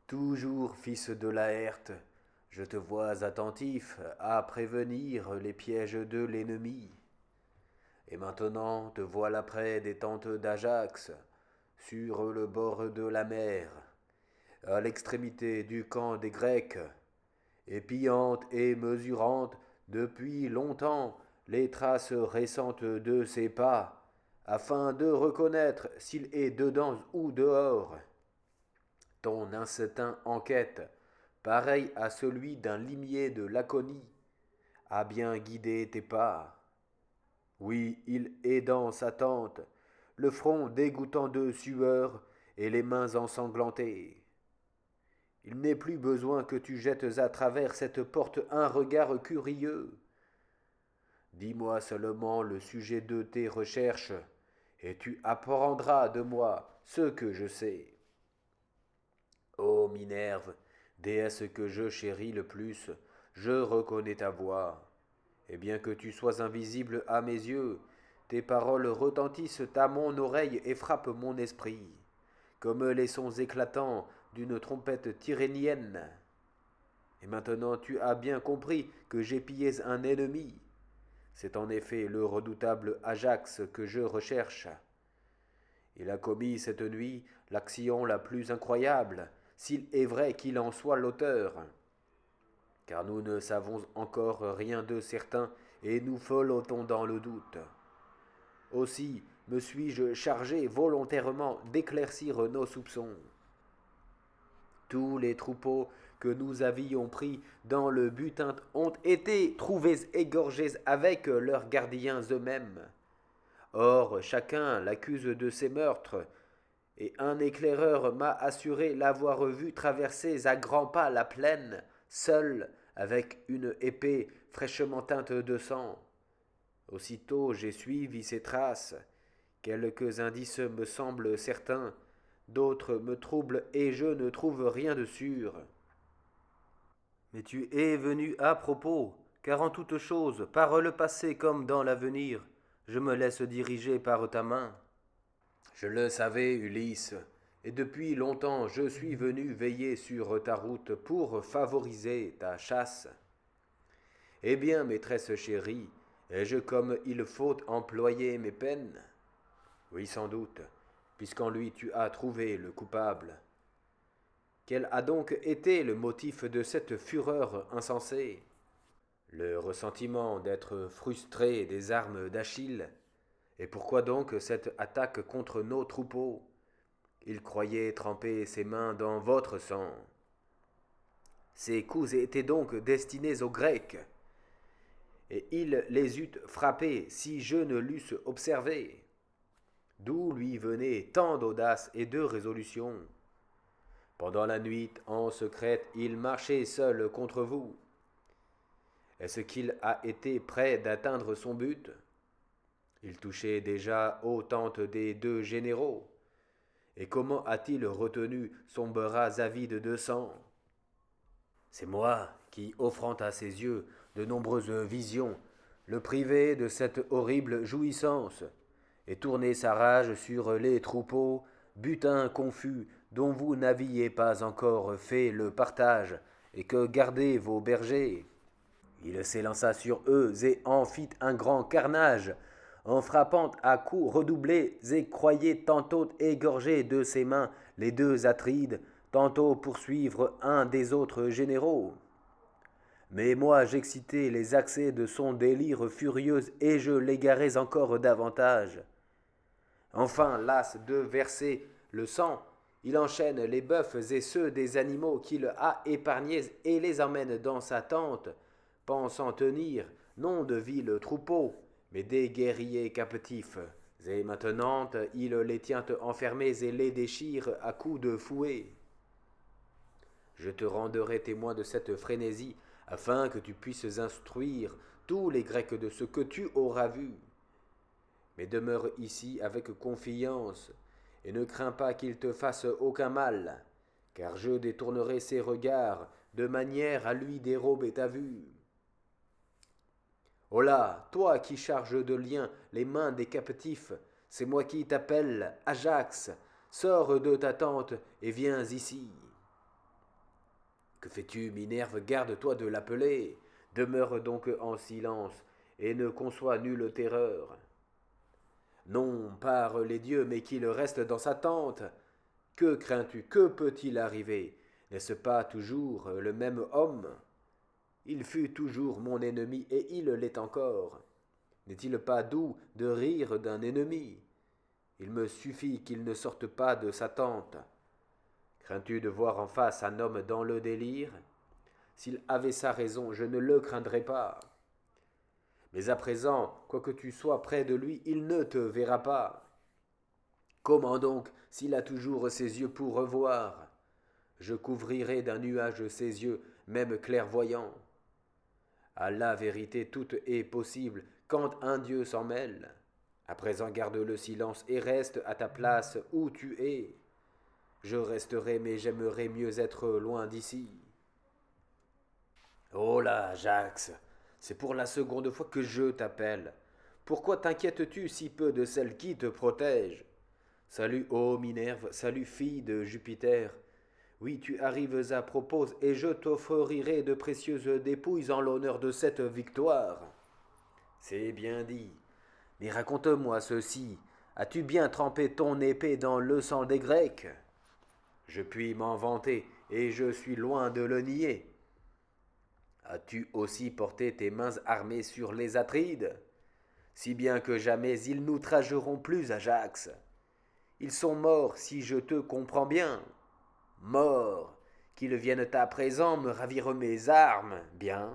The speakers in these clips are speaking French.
Toujours fils de Laerte, je te vois attentif à prévenir les pièges de l'ennemi. Et maintenant te voilà près des tentes d'Ajax, sur le bord de la mer, à l'extrémité du camp des Grecs, épillante et mesurante depuis longtemps les traces récentes de ses pas, afin de reconnaître s'il est dedans ou dehors. Ton instinct enquête, pareil à celui d'un limier de Laconie, a bien guidé tes pas. Oui, il est dans sa tente, le front dégouttant de sueur et les mains ensanglantées. Il n'est plus besoin que tu jettes à travers cette porte un regard curieux. Dis-moi seulement le sujet de tes recherches, et tu apprendras de moi ce que je sais. Ô Minerve, déesse que je chéris le plus, je reconnais ta voix. Et bien que tu sois invisible à mes yeux, tes paroles retentissent à mon oreille et frappent mon esprit, comme les sons éclatants d'une trompette tyrénienne. Et maintenant tu as bien compris que j'ai pillé un ennemi. C'est en effet le redoutable Ajax que je recherche. Il a commis cette nuit l'action la plus incroyable, s'il est vrai qu'il en soit l'auteur. Car nous ne savons encore rien de certain et nous flottons dans le doute. Aussi me suis-je chargé volontairement d'éclaircir nos soupçons. Tous les troupeaux que nous avions pris dans le butin ont été trouvés égorgés avec leurs gardiens eux-mêmes. Or, chacun l'accuse de ces meurtres, et un éclaireur m'a assuré l'avoir vu traverser à grands pas la plaine, seul, avec une épée fraîchement teinte de sang. Aussitôt j'ai suivi ces traces. Quelques indices me semblent certains, d'autres me troublent et je ne trouve rien de sûr. Mais tu es venu à propos, car en toute chose, par le passé comme dans l'avenir, je me laisse diriger par ta main. Je le savais, Ulysse, et depuis longtemps je suis venu veiller sur ta route pour favoriser ta chasse. Eh bien, maîtresse chérie, ai-je comme il faut employer mes peines? Oui, sans doute, puisqu'en lui tu as trouvé le coupable. Quel a donc été le motif de cette fureur insensée? Le ressentiment d'être frustré des armes d'Achille. Et pourquoi donc cette attaque contre nos troupeaux? Il croyait tremper ses mains dans votre sang. Ces coups étaient donc destinés aux Grecs, et il les eût frappés si je ne l'eusse observé. D'où lui venait tant d'audace et de résolution? Pendant la nuit, en secrète, il marchait seul contre vous. Est-ce qu'il a été près d'atteindre son but? Il touchait déjà aux tentes des deux généraux. Et comment a-t-il retenu son bras avide de sang? C'est moi qui, offrant à ses yeux de nombreuses visions, le privai de cette horrible jouissance, et tournai sa rage sur les troupeaux, butin confus dont vous n'aviez pas encore fait le partage, et que gardaient vos bergers. Il s'élança sur eux et en fit un grand carnage, en frappant à coups redoublés et croyait tantôt égorger de ses mains les deux Atrides, tantôt poursuivre un des autres généraux. Mais moi j'excitai les accès de son délire furieux et je l'égarais encore davantage. Enfin, las de verser le sang, il enchaîne les bœufs et ceux des animaux qu'il a épargnés et les emmène dans sa tente, pensant tenir non de vils troupeaux, mais des guerriers captifs. Et maintenant, il les tient enfermés et les déchire à coups de fouet. Je te rendrai témoin de cette frénésie, afin que tu puisses instruire tous les Grecs de ce que tu auras vu. Mais demeure ici avec confiance, et ne crains pas qu'il te fasse aucun mal, car je détournerai ses regards de manière à lui dérober ta vue. Holà, toi qui charges de liens les mains des captifs, c'est moi qui t'appelle, Ajax, sors de ta tente et viens ici. Que fais-tu, Minerve? Garde-toi de l'appeler. Demeure donc en silence, et ne conçois nulle terreur. Non, par les dieux, mais qu'il reste dans sa tente. Que crains-tu? Que peut-il arriver? N'est-ce pas toujours le même homme? Il fut toujours mon ennemi, et il l'est encore. N'est-il pas doux de rire d'un ennemi? Il me suffit qu'il ne sorte pas de sa tente. Crains-tu de voir en face un homme dans le délire? S'il avait sa raison, je ne le craindrais pas. Mais à présent, quoique tu sois près de lui, il ne te verra pas. Comment donc, s'il a toujours ses yeux pour revoir? Je couvrirai d'un nuage ses yeux, même clairvoyants. À la vérité, tout est possible quand un Dieu s'en mêle. À présent, garde le silence et reste à ta place où tu es. Je resterai, mais j'aimerais mieux être loin d'ici. Oh là, Jax, c'est pour la seconde fois que je t'appelle. Pourquoi t'inquiètes-tu si peu de celle qui te protège? Salut, ô Minerve, salut, fille de Jupiter. Oui, tu arrives à propos, et je t'offrirai de précieuses dépouilles en l'honneur de cette victoire. C'est bien dit. Mais raconte-moi ceci. As-tu bien trempé ton épée dans le sang des Grecs? Je puis m'en vanter, et je suis loin de le nier. As-tu aussi porté tes mains armées sur les Atrides? Si bien que jamais ils n'outrageront plus Ajax. Ils sont morts, si je te comprends bien. Morts, qu'ils viennent à présent me ravir mes armes, bien.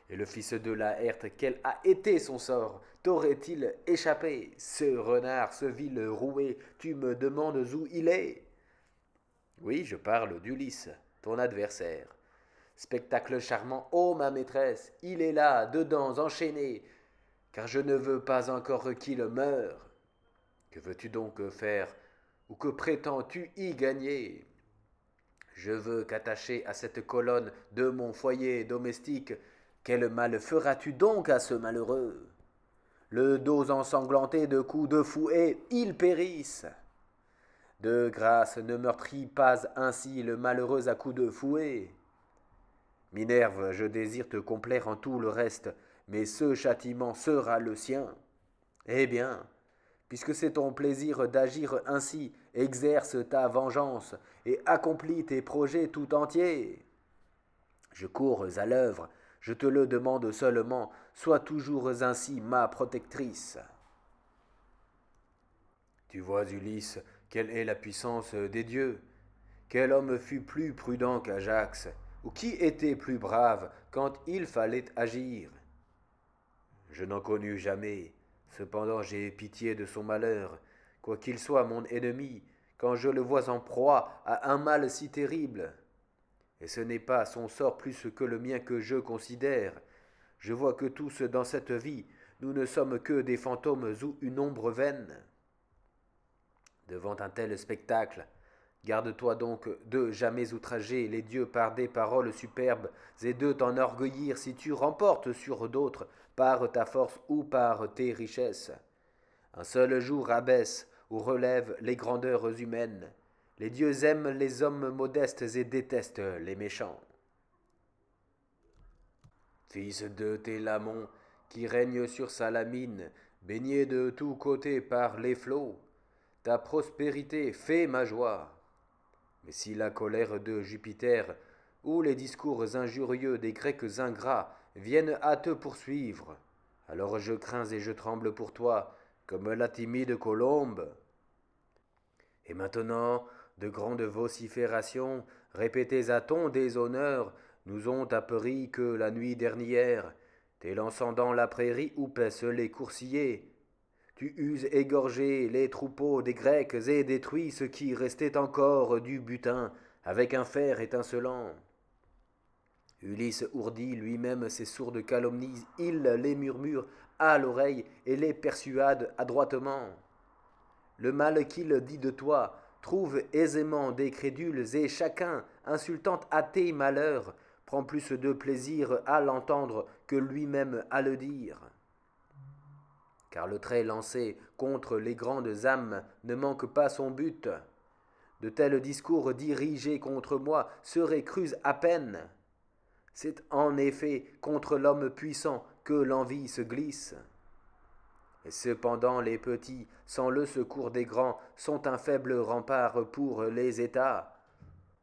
Et le fils de Laerte, quel a été son sort? T'aurait-il échappé? Ce renard, ce vil roué, tu me demandes où il est? Oui, je parle d'Ulysse, ton adversaire. Spectacle charmant, ô ma maîtresse, il est là, dedans, enchaîné, car je ne veux pas encore qu'il meure. Que veux-tu donc faire, ou que prétends-tu y gagner? Je veux qu'attaché à cette colonne de mon foyer domestique, quel mal feras-tu donc à ce malheureux? Le dos ensanglanté de coups de fouet, il périsse. De grâce, ne meurtris pas ainsi le malheureux à coups de fouet. Minerve, je désire te complaire en tout le reste, mais ce châtiment sera le sien. Eh bien, puisque c'est ton plaisir d'agir ainsi, exerce ta vengeance et accomplis tes projets tout entiers. Je cours à l'œuvre, je te le demande seulement, sois toujours ainsi ma protectrice. Tu vois, Ulysse, quelle est la puissance des dieux? Quel homme fut plus prudent qu'Ajax? Ou qui était plus brave quand il fallait agir? Je n'en connus jamais. Cependant j'ai pitié de son malheur, quoiqu'il soit mon ennemi, quand je le vois en proie à un mal si terrible. Et ce n'est pas son sort plus que le mien que je considère. Je vois que tous dans cette vie, nous ne sommes que des fantômes ou une ombre vaine. Devant un tel spectacle, garde-toi donc de jamais outrager les dieux par des paroles superbes et de t'enorgueillir si tu remportes sur d'autres par ta force ou par tes richesses. Un seul jour abaisse ou relève les grandeurs humaines. Les dieux aiment les hommes modestes et détestent les méchants. Fils de Télamon, qui règne sur Salamine, baigné de tous côtés par les flots, ta prospérité fait ma joie. Mais si la colère de Jupiter ou les discours injurieux des Grecs ingrats viennent à te poursuivre, alors je crains et je tremble pour toi, comme la timide colombe. Et maintenant, de grandes vociférations, répétées à ton déshonneur, nous ont appris que la nuit dernière, t'élançant dans la prairie où paissent les coursiers, tu eus égorgé les troupeaux des Grecs et détruit ce qui restait encore du butin avec un fer étincelant. Ulysse ourdit lui-même ces sourdes calomnies, il les murmure à l'oreille et les persuade adroitement. Le mal qu'il dit de toi trouve aisément des crédules et chacun, insultant à tes malheurs, prend plus de plaisir à l'entendre que lui-même à le dire. Car le trait lancé contre les grandes âmes ne manque pas son but. De tels discours dirigés contre moi seraient crus à peine. C'est en effet contre l'homme puissant que l'envie se glisse. Et cependant les petits, sans le secours des grands, sont un faible rempart pour les États.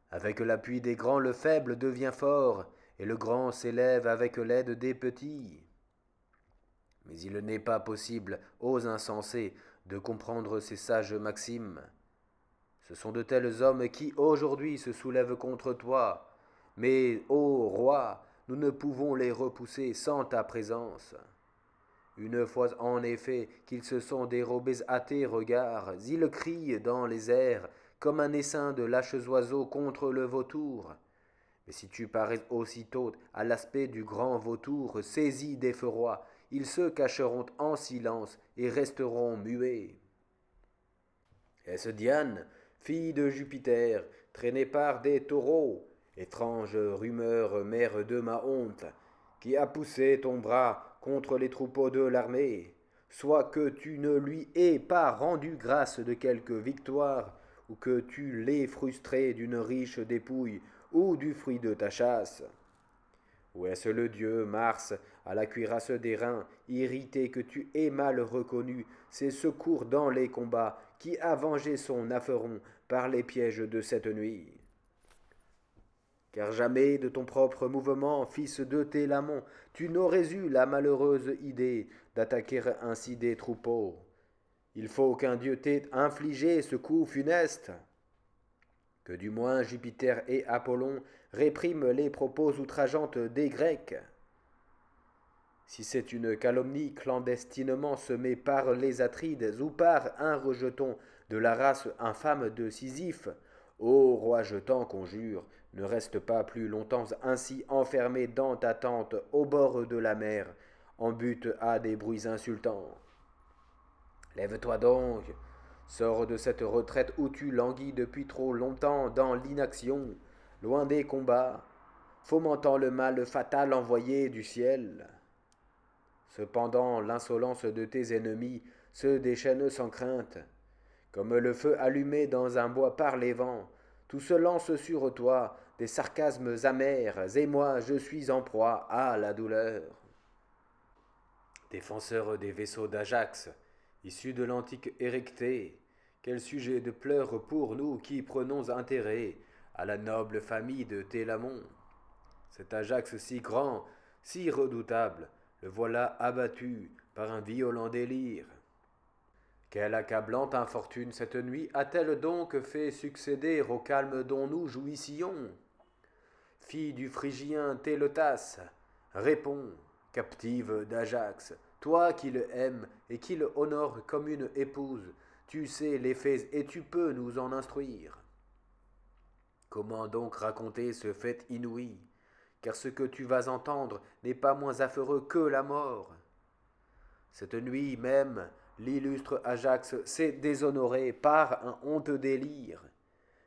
Avec l'appui des grands, le faible devient fort, et le grand s'élève avec l'aide des petits. Mais il n'est pas possible aux insensés de comprendre ces sages maximes. Ce sont de tels hommes qui aujourd'hui se soulèvent contre toi, mais, ô roi, nous ne pouvons les repousser sans ta présence. Une fois en effet qu'ils se sont dérobés à tes regards, ils crient dans les airs comme un essaim de lâches oiseaux contre le vautour. Mais si tu parais aussitôt à l'aspect du grand vautour, saisi d'effroi, ils se cacheront en silence et resteront muets. Est-ce Diane, fille de Jupiter, traînée par des taureaux, étrange rumeur, mère de ma honte, qui a poussé ton bras contre les troupeaux de l'armée, soit que tu ne lui aies pas rendu grâce de quelque victoire, ou que tu l'aies frustré d'une riche dépouille, ou du fruit de ta chasse. Ou est-ce le dieu Mars, à la cuirasse des reins, irrité que tu aies mal reconnu, ses secours dans les combats, qui a vengé son affreron par les pièges de cette nuit? Car jamais de ton propre mouvement, fils de Télamon, tu n'aurais eu la malheureuse idée d'attaquer ainsi des troupeaux. Il faut qu'un dieu t'ait infligé ce coup funeste. Que du moins Jupiter et Apollon répriment les propos outrageantes des Grecs. Si c'est une calomnie clandestinement semée par les Atrides ou par un rejeton de la race infâme de Sisyphe, ô roi, je t'en conjure, ne reste pas plus longtemps ainsi enfermé dans ta tente au bord de la mer, en butte à des bruits insultants. Lève-toi donc, sors de cette retraite où tu languis depuis trop longtemps dans l'inaction, loin des combats, fomentant le mal fatal envoyé du ciel. Cependant, l'insolence de tes ennemis se déchaîne sans crainte. Comme le feu allumé dans un bois par les vents, tout se lance sur toi des sarcasmes amers, et moi je suis en proie à la douleur. Défenseur des vaisseaux d'Ajax, issus de l'antique Érectée, quel sujet de pleurs pour nous qui prenons intérêt à la noble famille de Télamon. Cet Ajax si grand, si redoutable, le voilà abattu par un violent délire. Quelle accablante infortune cette nuit a-t-elle donc fait succéder au calme dont nous jouissions? Fille du Phrygien Télotas, réponds, captive d'Ajax, toi qui le aimes et qui le honore comme une épouse, tu sais les faits et tu peux nous en instruire. Comment donc raconter ce fait inouï? Car ce que tu vas entendre n'est pas moins affreux que la mort. Cette nuit même, l'illustre Ajax s'est déshonoré par un honteux délire.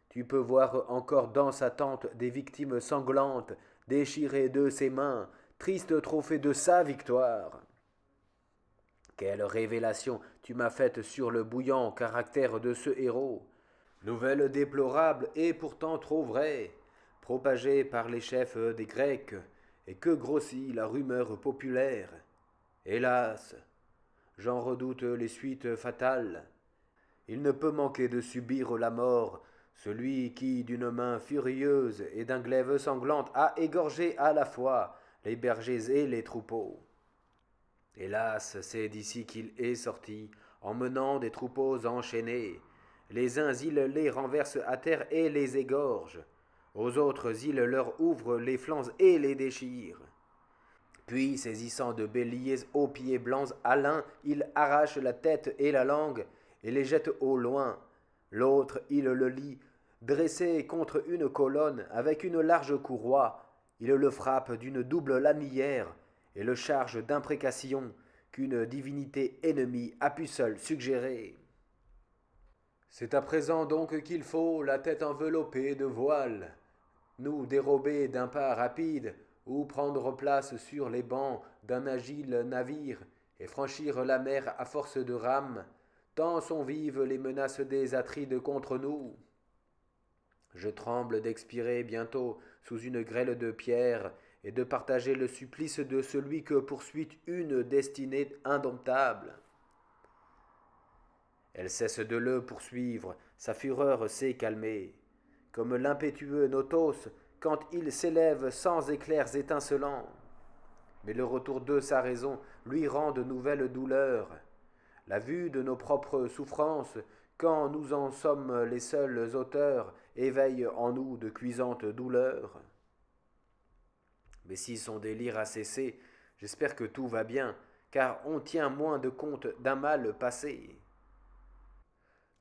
Tu peux voir encore dans sa tente des victimes sanglantes, déchirées de ses mains, triste trophée de sa victoire. Quelle révélation tu m'as faite sur le bouillant caractère de ce héros. Nouvelle déplorable et pourtant trop vraie, propagée par les chefs des Grecs, et que grossit la rumeur populaire. Hélas, j'en redoute les suites fatales. Il ne peut manquer de subir la mort, celui qui, d'une main furieuse et d'un glaive sanglante, a égorgé à la fois les bergers et les troupeaux. Hélas, c'est d'ici qu'il est sorti, emmenant des troupeaux enchaînés. Les uns ils les renversent à terre et les égorgent. Aux autres ils leur ouvrent les flancs et les déchirent. Puis, saisissant de béliers aux pieds blancs, à l'un il arrache la tête et la langue, et les jette au loin. L'autre il le lie, dressé contre une colonne, avec une large courroie. Il le frappe d'une double lanière, et le charge d'imprécations qu'une divinité ennemie a pu seule suggérer. C'est à présent donc qu'il faut, la tête enveloppée de voile, nous dérober d'un pas rapide, ou prendre place sur les bancs d'un agile navire, et franchir la mer à force de rames, tant sont vives les menaces des Atrides contre nous. Je tremble d'expirer bientôt sous une grêle de pierre et de partager le supplice de celui que poursuit une destinée indomptable. Elle cesse de le poursuivre, sa fureur s'est calmée, comme l'impétueux Notos quand il s'élève sans éclairs étincelants. Mais le retour de sa raison lui rend de nouvelles douleurs. La vue de nos propres souffrances, quand nous en sommes les seuls auteurs, éveille en nous de cuisantes douleurs. Mais si son délire a cessé, j'espère que tout va bien, car on tient moins de compte d'un mal passé.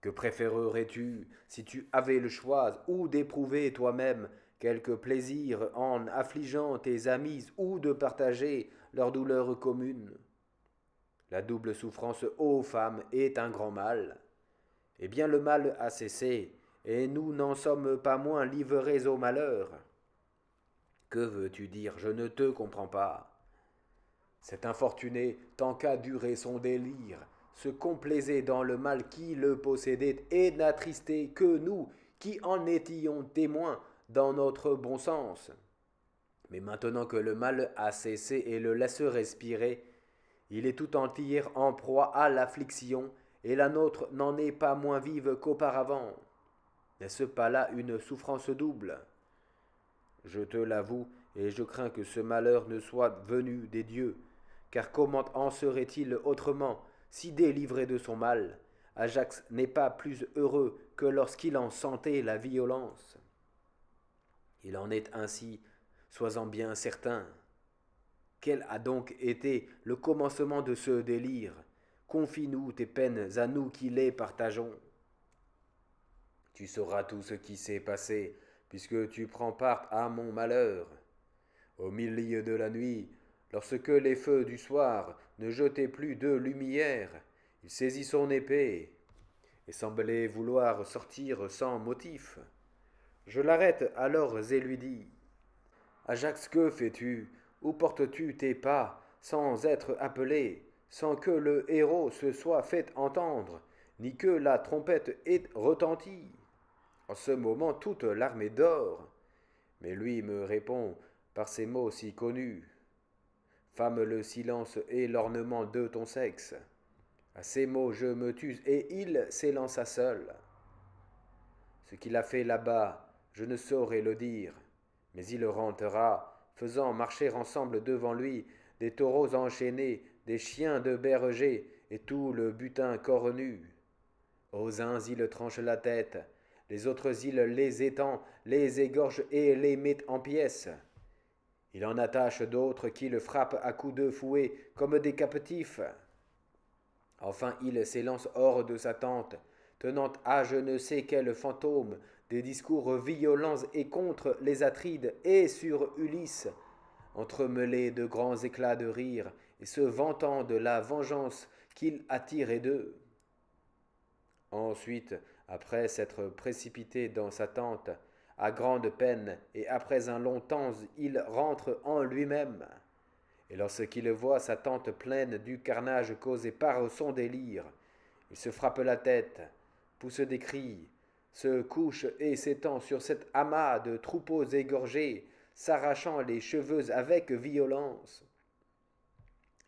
Que préférerais-tu, si tu avais le choix, ou d'éprouver toi-même quelque plaisir en affligeant tes amis, ou de partager leurs douleurs communes? La double souffrance, ô femme, est un grand mal. Eh bien le mal a cessé, et nous n'en sommes pas moins livrés au malheur. Que veux-tu dire? Je ne te comprends pas. Cet infortuné, tant qu'à durer son délire, se complaisait dans le mal qui le possédait et n'attristait que nous qui en étions témoins dans notre bon sens. Mais maintenant que le mal a cessé et le laisse respirer, il est tout entier en proie à l'affliction, et la nôtre n'en est pas moins vive qu'auparavant. N'est-ce pas là une souffrance double? Je te l'avoue, et je crains que ce malheur ne soit venu des dieux, car comment en serait-il autrement, si délivré de son mal, Ajax n'est pas plus heureux que lorsqu'il en sentait la violence. Il en est ainsi, sois-en bien certain. Quel a donc été le commencement de ce délire? Confie-nous tes peines à nous qui les partageons. Tu sauras tout ce qui s'est passé, puisque tu prends part à mon malheur. Au milieu de la nuit, lorsque les feux du soir ne jetaient plus de lumière, il saisit son épée et semblait vouloir sortir sans motif. Je l'arrête alors et lui dis: Ajax, que fais-tu? Où portes-tu tes pas, sans être appelé, sans que le héros se soit fait entendre, ni que la trompette ait retenti? En ce moment, toute l'armée dort, mais lui me répond par ces mots si connus: Femme, le silence est l'ornement de ton sexe. À ces mots, je me tue et il s'élança seul. Ce qu'il a fait là-bas, je ne saurais le dire, mais il rentrera, faisant marcher ensemble devant lui des taureaux enchaînés, des chiens de berger et tout le butin cornu. Aux uns il tranche la tête, les autres il les étend, les égorge et les met en pièces. Il en attache d'autres qui le frappent à coups de fouet comme des captifs. Enfin il s'élance hors de sa tente, tenant à je ne sais quel fantôme des discours violents et contre les Atrides et sur Ulysse, entremêlés de grands éclats de rire, et se vantant de la vengeance qu'il a tirée d'eux. Ensuite, après s'être précipité dans sa tente, à grande peine, et après un long temps, il rentre en lui-même. Et lorsqu'il voit sa tente pleine du carnage causé par son délire, il se frappe la tête, pousse des cris, se couche et s'étend sur cet amas de troupeaux égorgés, s'arrachant les cheveux avec violence.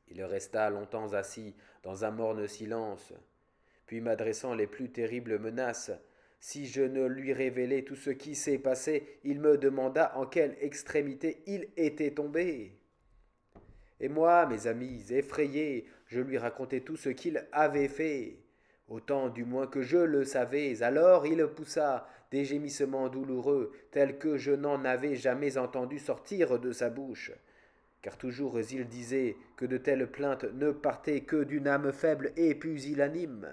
Il resta longtemps assis dans un morne silence, puis m'adressant les plus terribles menaces, si je ne lui révélais tout ce qui s'est passé, il me demanda en quelle extrémité il était tombé. Et moi, mes amis, effrayés, je lui racontai tout ce qu'il avait fait, autant du moins que je le savais. Alors il poussa des gémissements douloureux, tels que je n'en avais jamais entendu sortir de sa bouche, car toujours il disait que de telles plaintes ne partaient que d'une âme faible et pusillanime.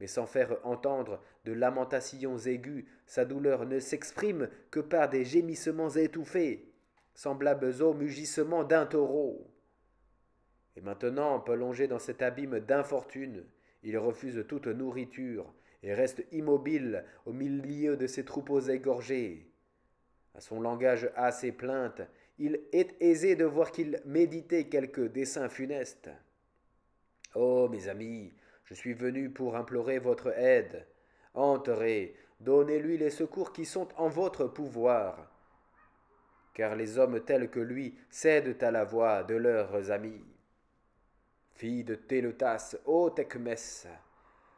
Mais sans faire entendre de lamentations aiguës, sa douleur ne s'exprime que par des gémissements étouffés, semblables au mugissement d'un taureau. Et maintenant, plongé dans cet abîme d'infortune, il refuse toute nourriture et reste immobile au milieu de ses troupeaux égorgés. À son langage, à ses plaintes, il est aisé de voir qu'il méditait quelque dessein funeste. Oh, mes amis, je suis venu pour implorer votre aide. Entrez, donnez-lui les secours qui sont en votre pouvoir. Car les hommes tels que lui cèdent à la voix de leurs amis. Fille de Téletas, ô Thecmès,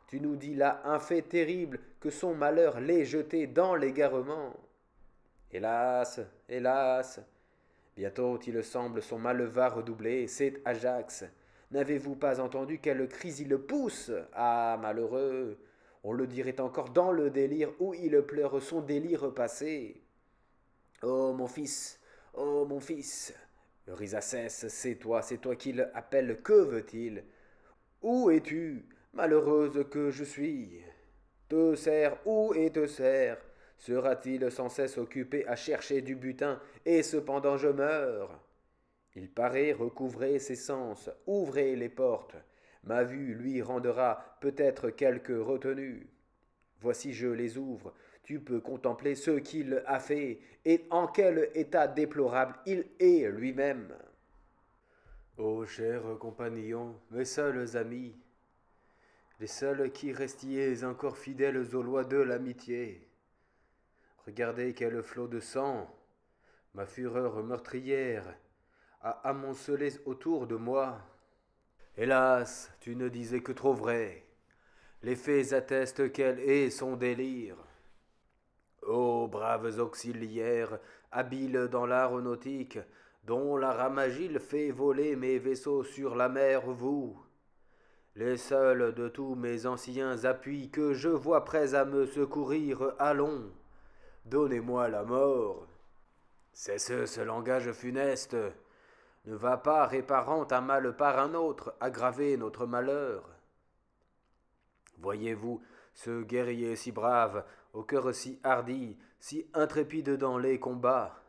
tu nous dis là un fait terrible que son malheur l'ait jeté dans l'égarement. Hélas, hélas, bientôt il semble son mal va redoubler, c'est Ajax. N'avez-vous pas entendu quelle crise il pousse? Ah, malheureux, on le dirait encore dans le délire où il pleure son délire passé. Oh mon fils, Eurysacès, c'est toi qu'il appelle, que veut-il? Où es-tu, malheureuse que je suis? Te sert, où et te sert? Sera-t-il sans cesse occupé à chercher du butin, et cependant je meurs? Il paraît recouvrer ses sens, ouvrez les portes. Ma vue lui rendra peut-être quelque retenue. Voici je les ouvre, tu peux contempler ce qu'il a fait, et en quel état déplorable il est lui-même. Ô chers compagnons, mes seuls amis, les seuls qui restiez encore fidèles aux lois de l'amitié, regardez quel flot de sang, ma fureur meurtrière, a amoncelé autour de moi. Hélas, tu ne disais que trop vrai. Les faits attestent quel est son délire. Ô braves auxiliaires, habiles dans l'art nautique, dont la rame agile fait voler mes vaisseaux sur la mer, vous, les seuls de tous mes anciens appuis que je vois prêts à me secourir, allons, donnez-moi la mort. Cesse ce langage funeste, ne va pas réparant un mal par un autre aggraver notre malheur. Voyez-vous ce guerrier si brave, au cœur si hardi, si intrépide dans les combats,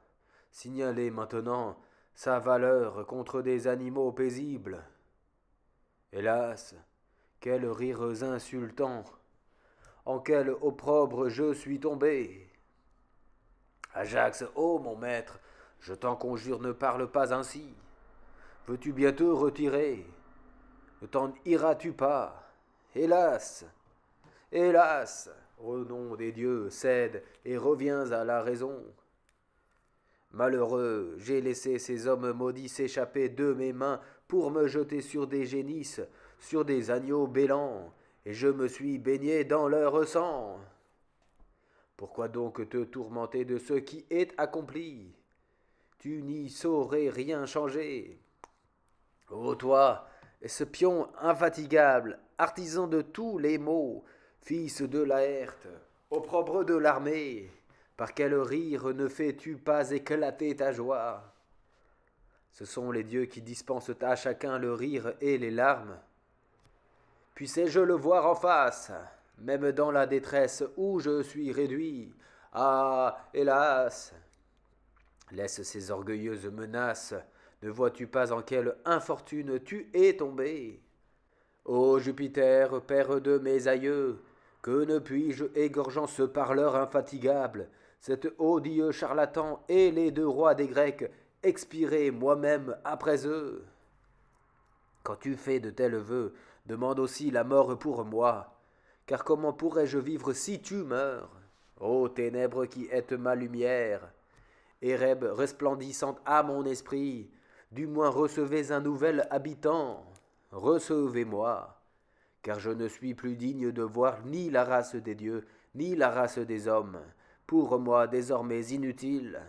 signaler maintenant sa valeur contre des animaux paisibles. Hélas, quels rires insultants, en quel opprobre je suis tombé. Ajax, ô mon maître, je t'en conjure, ne parle pas ainsi. Veux-tu bientôt retirer? Ne t'en iras-tu pas? Hélas! Hélas! Au nom des dieux, cède et reviens à la raison. Malheureux, j'ai laissé ces hommes maudits s'échapper de mes mains pour me jeter sur des génisses, sur des agneaux bêlants, et je me suis baigné dans leur sang. Pourquoi donc te tourmenter de ce qui est accompli? Tu n'y saurais rien changer. Ô toi, ce pion infatigable, artisan de tous les maux, fils de Laerte, opprobre de l'armée, par quel rire ne fais-tu pas éclater ta joie? Ce sont les dieux qui dispensent à chacun le rire et les larmes. Puissais-je le voir en face, même dans la détresse où je suis réduit? Ah, hélas! Laisse ces orgueilleuses menaces. Ne vois-tu pas en quelle infortune tu es tombé? Ô Jupiter, père de mes aïeux, que ne puis-je, égorgeant ce parleur infatigable, cet odieux charlatan et les deux rois des Grecs, expirer moi-même après eux? Quand tu fais de tels vœux, demande aussi la mort pour moi, car comment pourrais-je vivre si tu meurs? Ô ténèbres qui êtes ma lumière, Éreb resplendissante à mon esprit, du moins recevez un nouvel habitant, recevez-moi, car je ne suis plus digne de voir ni la race des dieux, ni la race des hommes, pour moi désormais inutile.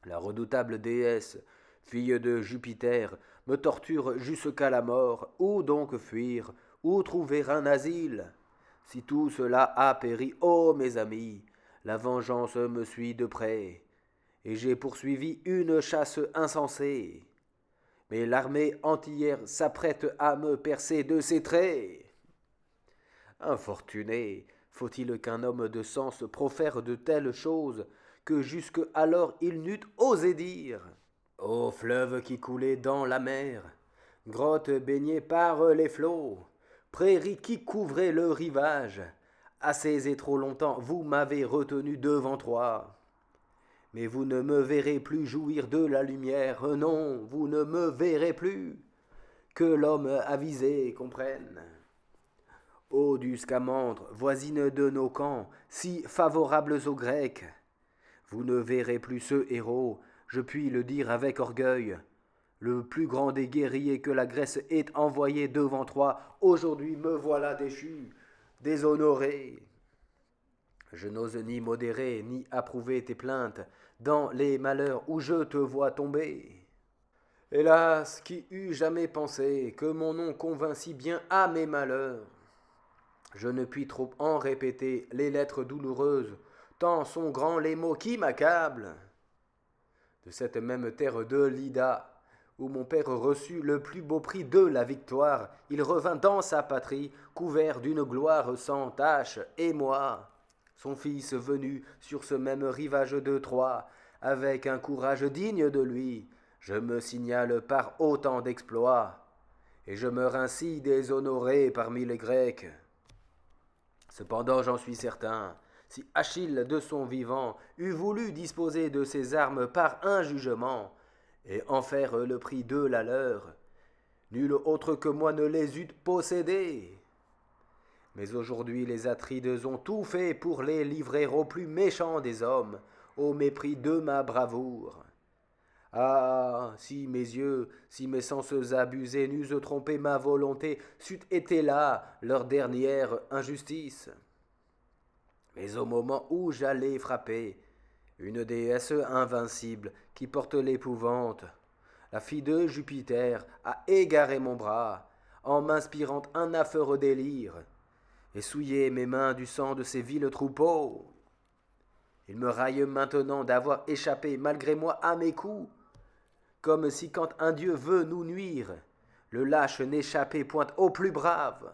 La redoutable déesse, fille de Jupiter, me torture jusqu'à la mort. Où donc fuir? Où trouver un asile? Si tout cela a péri, ô mes amis, la vengeance me suit de près, et j'ai poursuivi une chasse insensée. Mais l'armée entière s'apprête à me percer de ses traits. Infortuné, faut-il qu'un homme de sens profère de telles choses que jusque alors il n'eût osé dire? Ô fleuve qui coulait dans la mer, grotte baignée par les flots, prairie qui couvrait le rivage, assez et trop longtemps vous m'avez retenu devant toi. Mais vous ne me verrez plus jouir de la lumière, non, vous ne me verrez plus, que l'homme avisé comprenne. Ô du Scamandre, voisine de nos camps, si favorables aux Grecs, vous ne verrez plus ce héros, je puis le dire avec orgueil, le plus grand des guerriers que la Grèce ait envoyé devant toi, aujourd'hui me voilà déchu, déshonoré. Je n'ose ni modérer, ni approuver tes plaintes, dans les malheurs où je te vois tomber. Hélas, qui eût jamais pensé que mon nom convint si bien à mes malheurs? Je ne puis trop en répéter les lettres douloureuses, tant sont grands les mots qui m'accablent. De cette même terre de Lida, où mon père reçut le plus beau prix de la victoire, il revint dans sa patrie, couvert d'une gloire sans tache, et moi, son fils venu sur ce même rivage de Troie, avec un courage digne de lui, je me signale par autant d'exploits, et je meurs ainsi déshonoré parmi les Grecs. Cependant j'en suis certain, si Achille de son vivant eût voulu disposer de ses armes par un jugement, et en faire le prix de la leur, nul autre que moi ne les eût possédés. Mais aujourd'hui les Atrides ont tout fait pour les livrer au plus méchant des hommes, au mépris de ma bravoure. Ah, si mes yeux, si mes sens abusés n'eussent trompé ma volonté, c'eût été là leur dernière injustice. Mais au moment où j'allais frapper, une déesse invincible qui porte l'épouvante, la fille de Jupiter, a égaré mon bras, en m'inspirant un affreux délire, et souillé mes mains du sang de ces vils troupeaux. Il me raille maintenant d'avoir échappé malgré moi à mes coups, comme si quand un dieu veut nous nuire, le lâche n'échappait point au plus brave.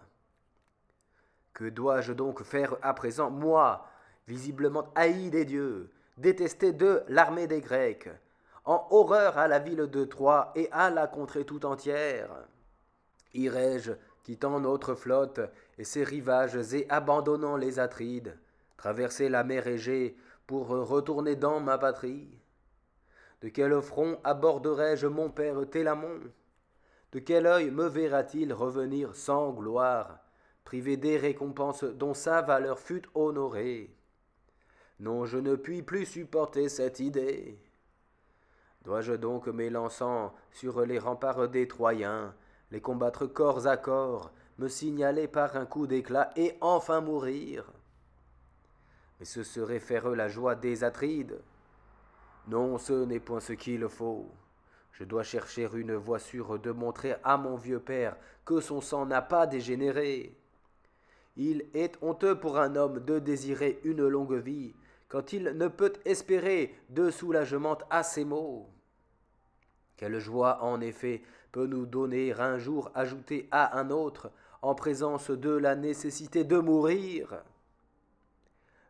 Que dois-je donc faire à présent, moi, visiblement haï des dieux, détesté de l'armée des Grecs, en horreur à la ville de Troie et à la contrée tout entière? Irai-je, quittant notre flotte et ses rivages et abandonnant les Atrides, traverser la mer Égée pour retourner dans ma patrie? De quel front aborderai-je mon père Télamon? De quel œil me verra-t-il revenir sans gloire, privé des récompenses dont sa valeur fut honorée? Non, je ne puis plus supporter cette idée. Dois-je donc, m'élançant sur les remparts des Troyens, les combattre corps à corps, me signaler par un coup d'éclat et enfin mourir? Mais ce serait faire la joie des Atrides. Non, ce n'est point ce qu'il faut. Je dois chercher une voie sûre de montrer à mon vieux père que son sang n'a pas dégénéré. Il est honteux pour un homme de désirer une longue vie quand il ne peut espérer de soulagement à ses maux. Quelle joie, en effet, peut nous donner un jour ajouté à un autre en présence de la nécessité de mourir?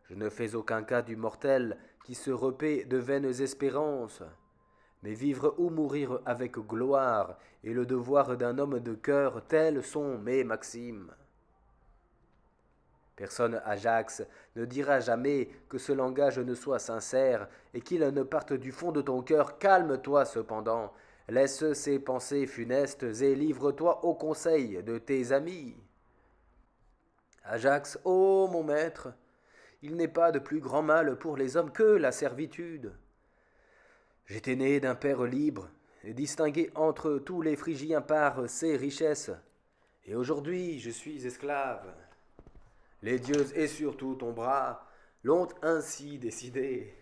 Je ne fais aucun cas du mortel qui se repaît de vaines espérances, mais vivre ou mourir avec gloire est le devoir d'un homme de cœur, telles sont mes maximes. Personne, Ajax, ne dira jamais que ce langage ne soit sincère et qu'il ne parte du fond de ton cœur. Calme-toi cependant, laisse ces pensées funestes et livre-toi aux conseils de tes amis. Ajax, ô mon maître, il n'est pas de plus grand mal pour les hommes que la servitude. J'étais né d'un père libre et distingué entre tous les Phrygiens par ses richesses, et aujourd'hui je suis esclave. Les dieux et surtout ton bras l'ont ainsi décidé.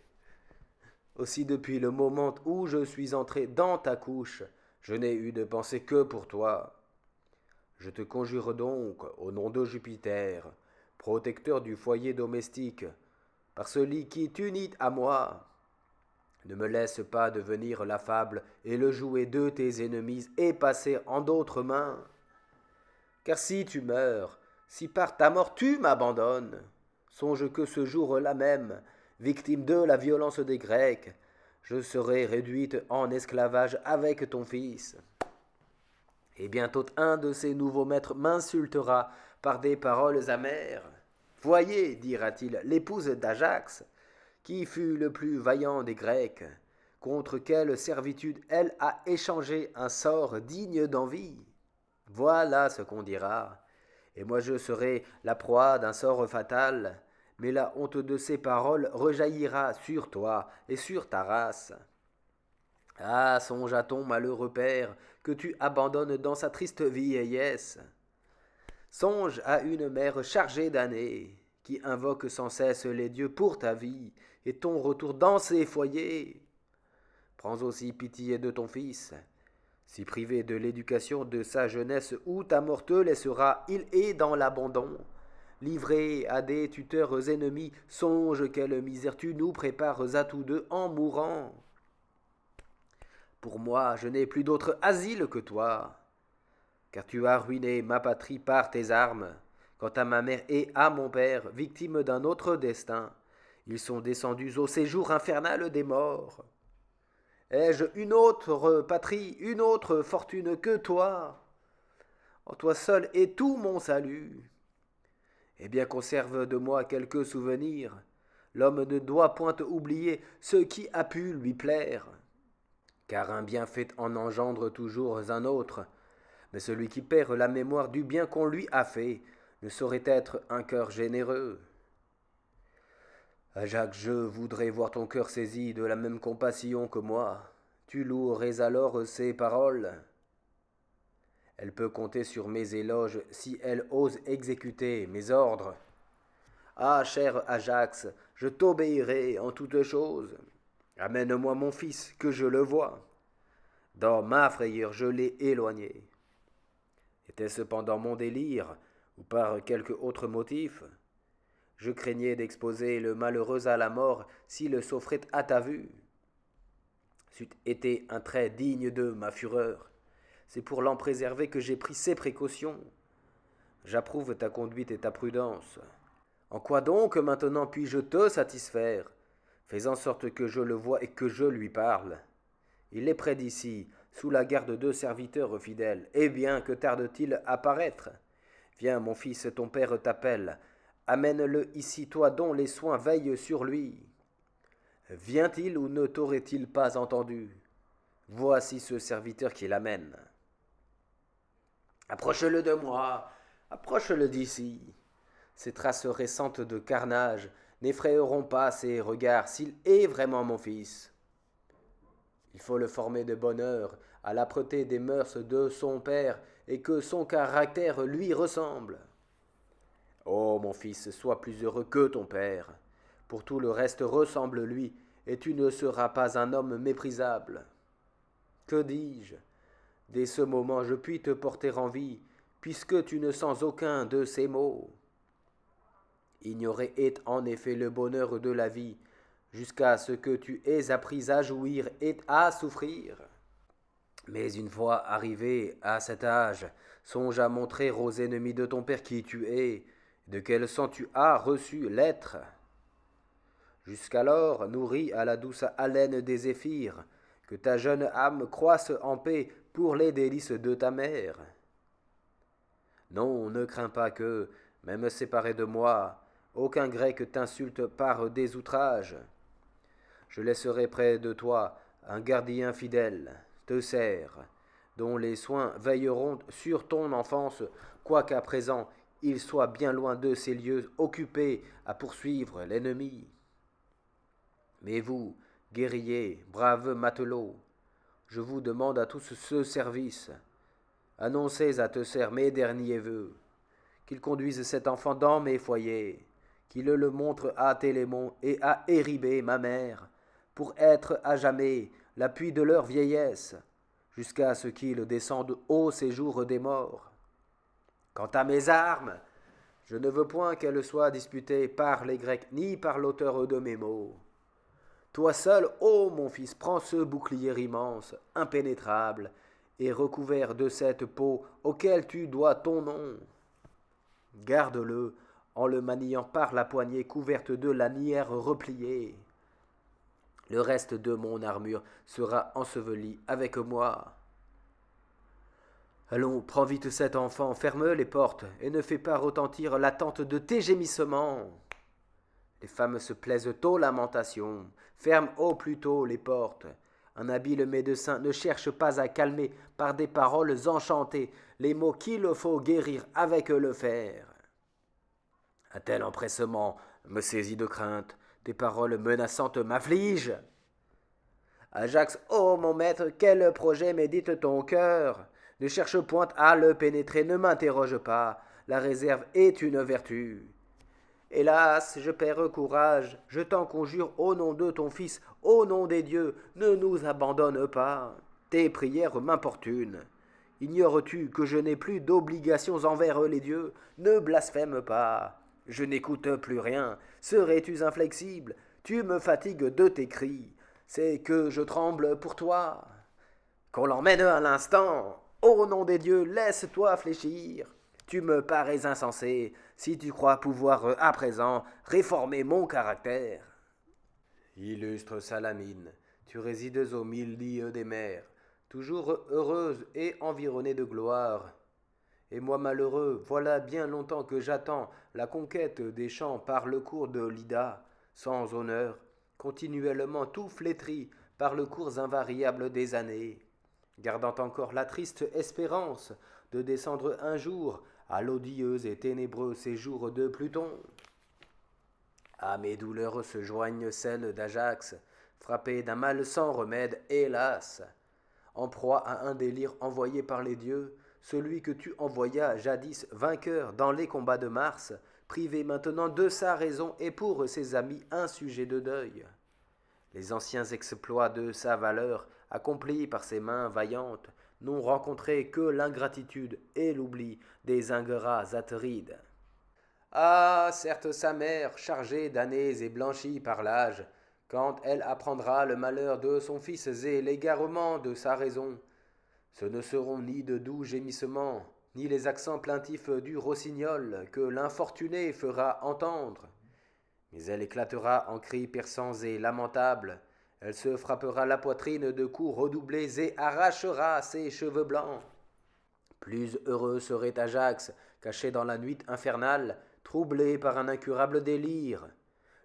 Aussi depuis le moment où je suis entré dans ta couche, je n'ai eu de pensée que pour toi. Je te conjure donc, au nom de Jupiter, protecteur du foyer domestique, par celui qui t'unit à moi, ne me laisse pas devenir la fable et le jouet de tes ennemis et passer en d'autres mains. Car si tu meurs, si par ta mort tu m'abandonnes, songe que ce jour-là même, victime de la violence des Grecs, je serai réduite en esclavage avec ton fils. Et bientôt un de ces nouveaux maîtres m'insultera par des paroles amères. Voyez, dira-t-il, l'épouse d'Ajax, qui fut le plus vaillant des Grecs, contre quelle servitude elle a échangé un sort digne d'envie. Voilà ce qu'on dira, et moi je serai la proie d'un sort fatal, mais la honte de ces paroles rejaillira sur toi et sur ta race. Ah, songe à ton malheureux père, que tu abandonnes dans sa triste vieillesse. Songe à une mère chargée d'années, qui invoque sans cesse les dieux pour ta vie, et ton retour dans ses foyers. Prends aussi pitié de ton fils. Si privé de l'éducation de sa jeunesse, où ta mort te laissera, il est dans l'abandon. Livré à des tuteurs ennemis, songe quelle misère tu nous prépares à tous deux en mourant. Pour moi, je n'ai plus d'autre asile que toi, car tu as ruiné ma patrie par tes armes. Quant à ma mère et à mon père, victimes d'un autre destin, ils sont descendus au séjour infernal des morts. Ai-je une autre patrie, une autre fortune que toi? En toi seul est tout mon salut. Eh bien, conserve de moi quelques souvenirs. L'homme ne doit point oublier ce qui a pu lui plaire. Car un bienfait en engendre toujours un autre. Mais celui qui perd la mémoire du bien qu'on lui a fait ne saurait être un cœur généreux. Jacques, je voudrais voir ton cœur saisi de la même compassion que moi. Tu louerais alors ces paroles. Elle peut compter sur mes éloges si elle ose exécuter mes ordres. Ah, cher Ajax, je t'obéirai en toutes choses. Amène-moi mon fils, que je le voie. Dans ma frayeur, je l'ai éloigné. Était-ce cependant mon délire, ou par quelque autre motif? Je craignais d'exposer le malheureux à la mort s'il s'offrait à ta vue. C'eût été un trait digne de ma fureur. C'est pour l'en préserver que j'ai pris ces précautions. J'approuve ta conduite et ta prudence. En quoi donc maintenant puis-je te satisfaire? Fais en sorte que je le voie et que je lui parle. Il est près d'ici, sous la garde de serviteurs fidèles. Eh bien, que tarde-t-il à paraître? Viens, mon fils, ton père t'appelle. Amène-le ici, toi dont les soins veillent sur lui. Vient-il ou ne t'aurait-il pas entendu? Voici ce serviteur qui l'amène. Approche-le de moi, approche-le d'ici. Ces traces récentes de carnage n'effrayeront pas ses regards s'il est vraiment mon fils. Il faut le former de bonne heure à l'âpreté des mœurs de son père et que son caractère lui ressemble. Oh, mon fils, sois plus heureux que ton père. Pour tout le reste, ressemble-lui, et tu ne seras pas un homme méprisable. Que dis-je? Dès ce moment, je puis te porter envie, puisque tu ne sens aucun de ces maux. Ignorer est en effet le bonheur de la vie, jusqu'à ce que tu aies appris à jouir et à souffrir. Mais une fois arrivé à cet âge, songe à montrer aux ennemis de ton père qui tu es, de quel sang tu as reçu l'être. Jusqu'alors, nourri à la douce haleine des zéphyrs, que ta jeune âme croisse en paix pour les délices de ta mère. Non, ne crains pas que, même séparé de moi, aucun grec t'insulte par des outrages. Je laisserai près de toi un gardien fidèle, Teucer, dont les soins veilleront sur ton enfance, quoiqu'à présent il soit bien loin de ces lieux occupés à poursuivre l'ennemi. Mais vous, guerriers, braves matelots, je vous demande à tous ce service. Annoncez à Teucer mes derniers vœux, qu'il conduise cet enfant dans mes foyers, qu'il le montre à Télémon et à Éribée, ma mère, pour être à jamais l'appui de leur vieillesse, jusqu'à ce qu'ils descendent au séjour des morts. Quant à mes armes, je ne veux point qu'elles soient disputées par les Grecs ni par l'auteur de mes mots. Toi seul, ô mon fils, prends ce bouclier immense, impénétrable, et recouvert de cette peau auquel tu dois ton nom. Garde-le en le maniant par la poignée couverte de lanières repliées. Le reste de mon armure sera enseveli avec moi. Allons, prends vite cet enfant, ferme les portes, et ne fais pas retentir l'attente de tes gémissements. Les femmes se plaisent aux lamentations, ferme au plus tôt les portes, Un habile médecin ne cherche pas à calmer par des paroles enchantées les maux qu'il faut guérir avec le fer. Un tel empressement me saisit de crainte, tes paroles menaçantes m'affligent. Ajax, ô mon maître, quel projet médite ton cœur? Ne cherche point à le pénétrer, ne m'interroge pas, la réserve est une vertu. Hélas, je perds courage, je t'en conjure au nom de ton Fils, au nom des dieux, ne nous abandonne pas. Tes prières m'importunent. Ignores-tu que je n'ai plus d'obligations envers les dieux? Ne blasphème pas. Je n'écoute plus rien. Serais-tu inflexible? Tu me fatigues de tes cris. C'est que je tremble pour toi. Qu'on l'emmène à l'instant. Au nom des dieux, laisse-toi fléchir. Tu me parais insensé si tu crois pouvoir à présent réformer mon caractère. Illustre Salamine, tu résides au milieu des mers, toujours heureuse et environnée de gloire. Et moi malheureux, voilà bien longtemps que j'attends la conquête des champs par le cours de l'Ida, sans honneur, continuellement tout flétri par le cours invariable des années, gardant encore la triste espérance de descendre un jour à l'odieux et ténébreux séjour de Pluton. À mes douleurs se joignent celles d'Ajax, frappé d'un mal sans remède, hélas, en proie à un délire envoyé par les dieux, celui que tu envoyas jadis vainqueur dans les combats de Mars, privé maintenant de sa raison et pour ses amis un sujet de deuil. Les anciens exploits de sa valeur, accomplis par ses mains vaillantes, n'ont rencontré que l'ingratitude et l'oubli des ingrats Atrides. Ah, certes sa mère, chargée d'années et blanchie par l'âge, quand elle apprendra le malheur de son fils et l'égarement de sa raison, ce ne seront ni de doux gémissements, ni les accents plaintifs du rossignol que l'infortuné fera entendre, mais elle éclatera en cris perçants et lamentables, elle se frappera la poitrine de coups redoublés et arrachera ses cheveux blancs. Plus heureux serait Ajax, caché dans la nuit infernale, troublé par un incurable délire,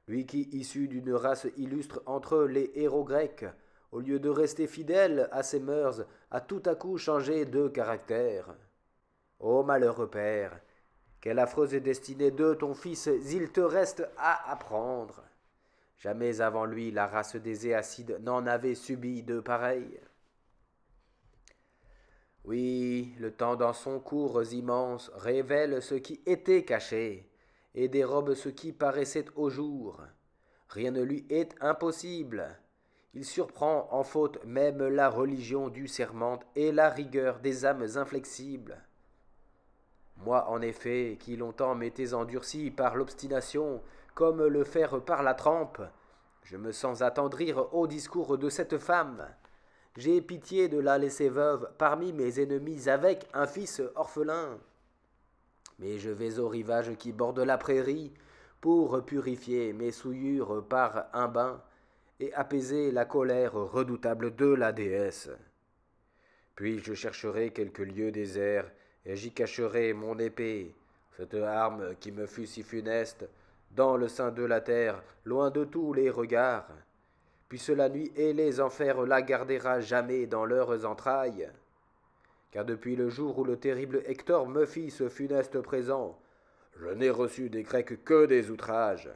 lui qui, issu d'une race illustre entre les héros grecs, au lieu de rester fidèle à ses mœurs, a tout à coup changé de caractère. Ô malheureux père, quelle affreuse destinée de ton fils il te reste à apprendre. Jamais avant lui la race des Éacides n'en avait subi de pareil. Oui, le temps dans son cours immense révèle ce qui était caché, et dérobe ce qui paraissait au jour. Rien ne lui est impossible. Il surprend en faute même la religion du serment et la rigueur des âmes inflexibles. Moi, en effet, qui longtemps m'étais endurci par l'obstination, comme le fer par la trempe, je me sens attendrir au discours de cette femme. J'ai pitié de la laisser veuve parmi mes ennemis avec un fils orphelin. Mais je vais au rivage qui borde la prairie pour purifier mes souillures par un bain et apaiser la colère redoutable de la déesse. Puis je chercherai quelque lieu désert et j'y cacherai mon épée, cette arme qui me fut si funeste, dans le sein de la terre, loin de tous les regards. Puisse la nuit et les enfers la gardera jamais dans leurs entrailles. Car depuis le jour où le terrible Hector me fit ce funeste présent, je n'ai reçu des Grecs que des outrages.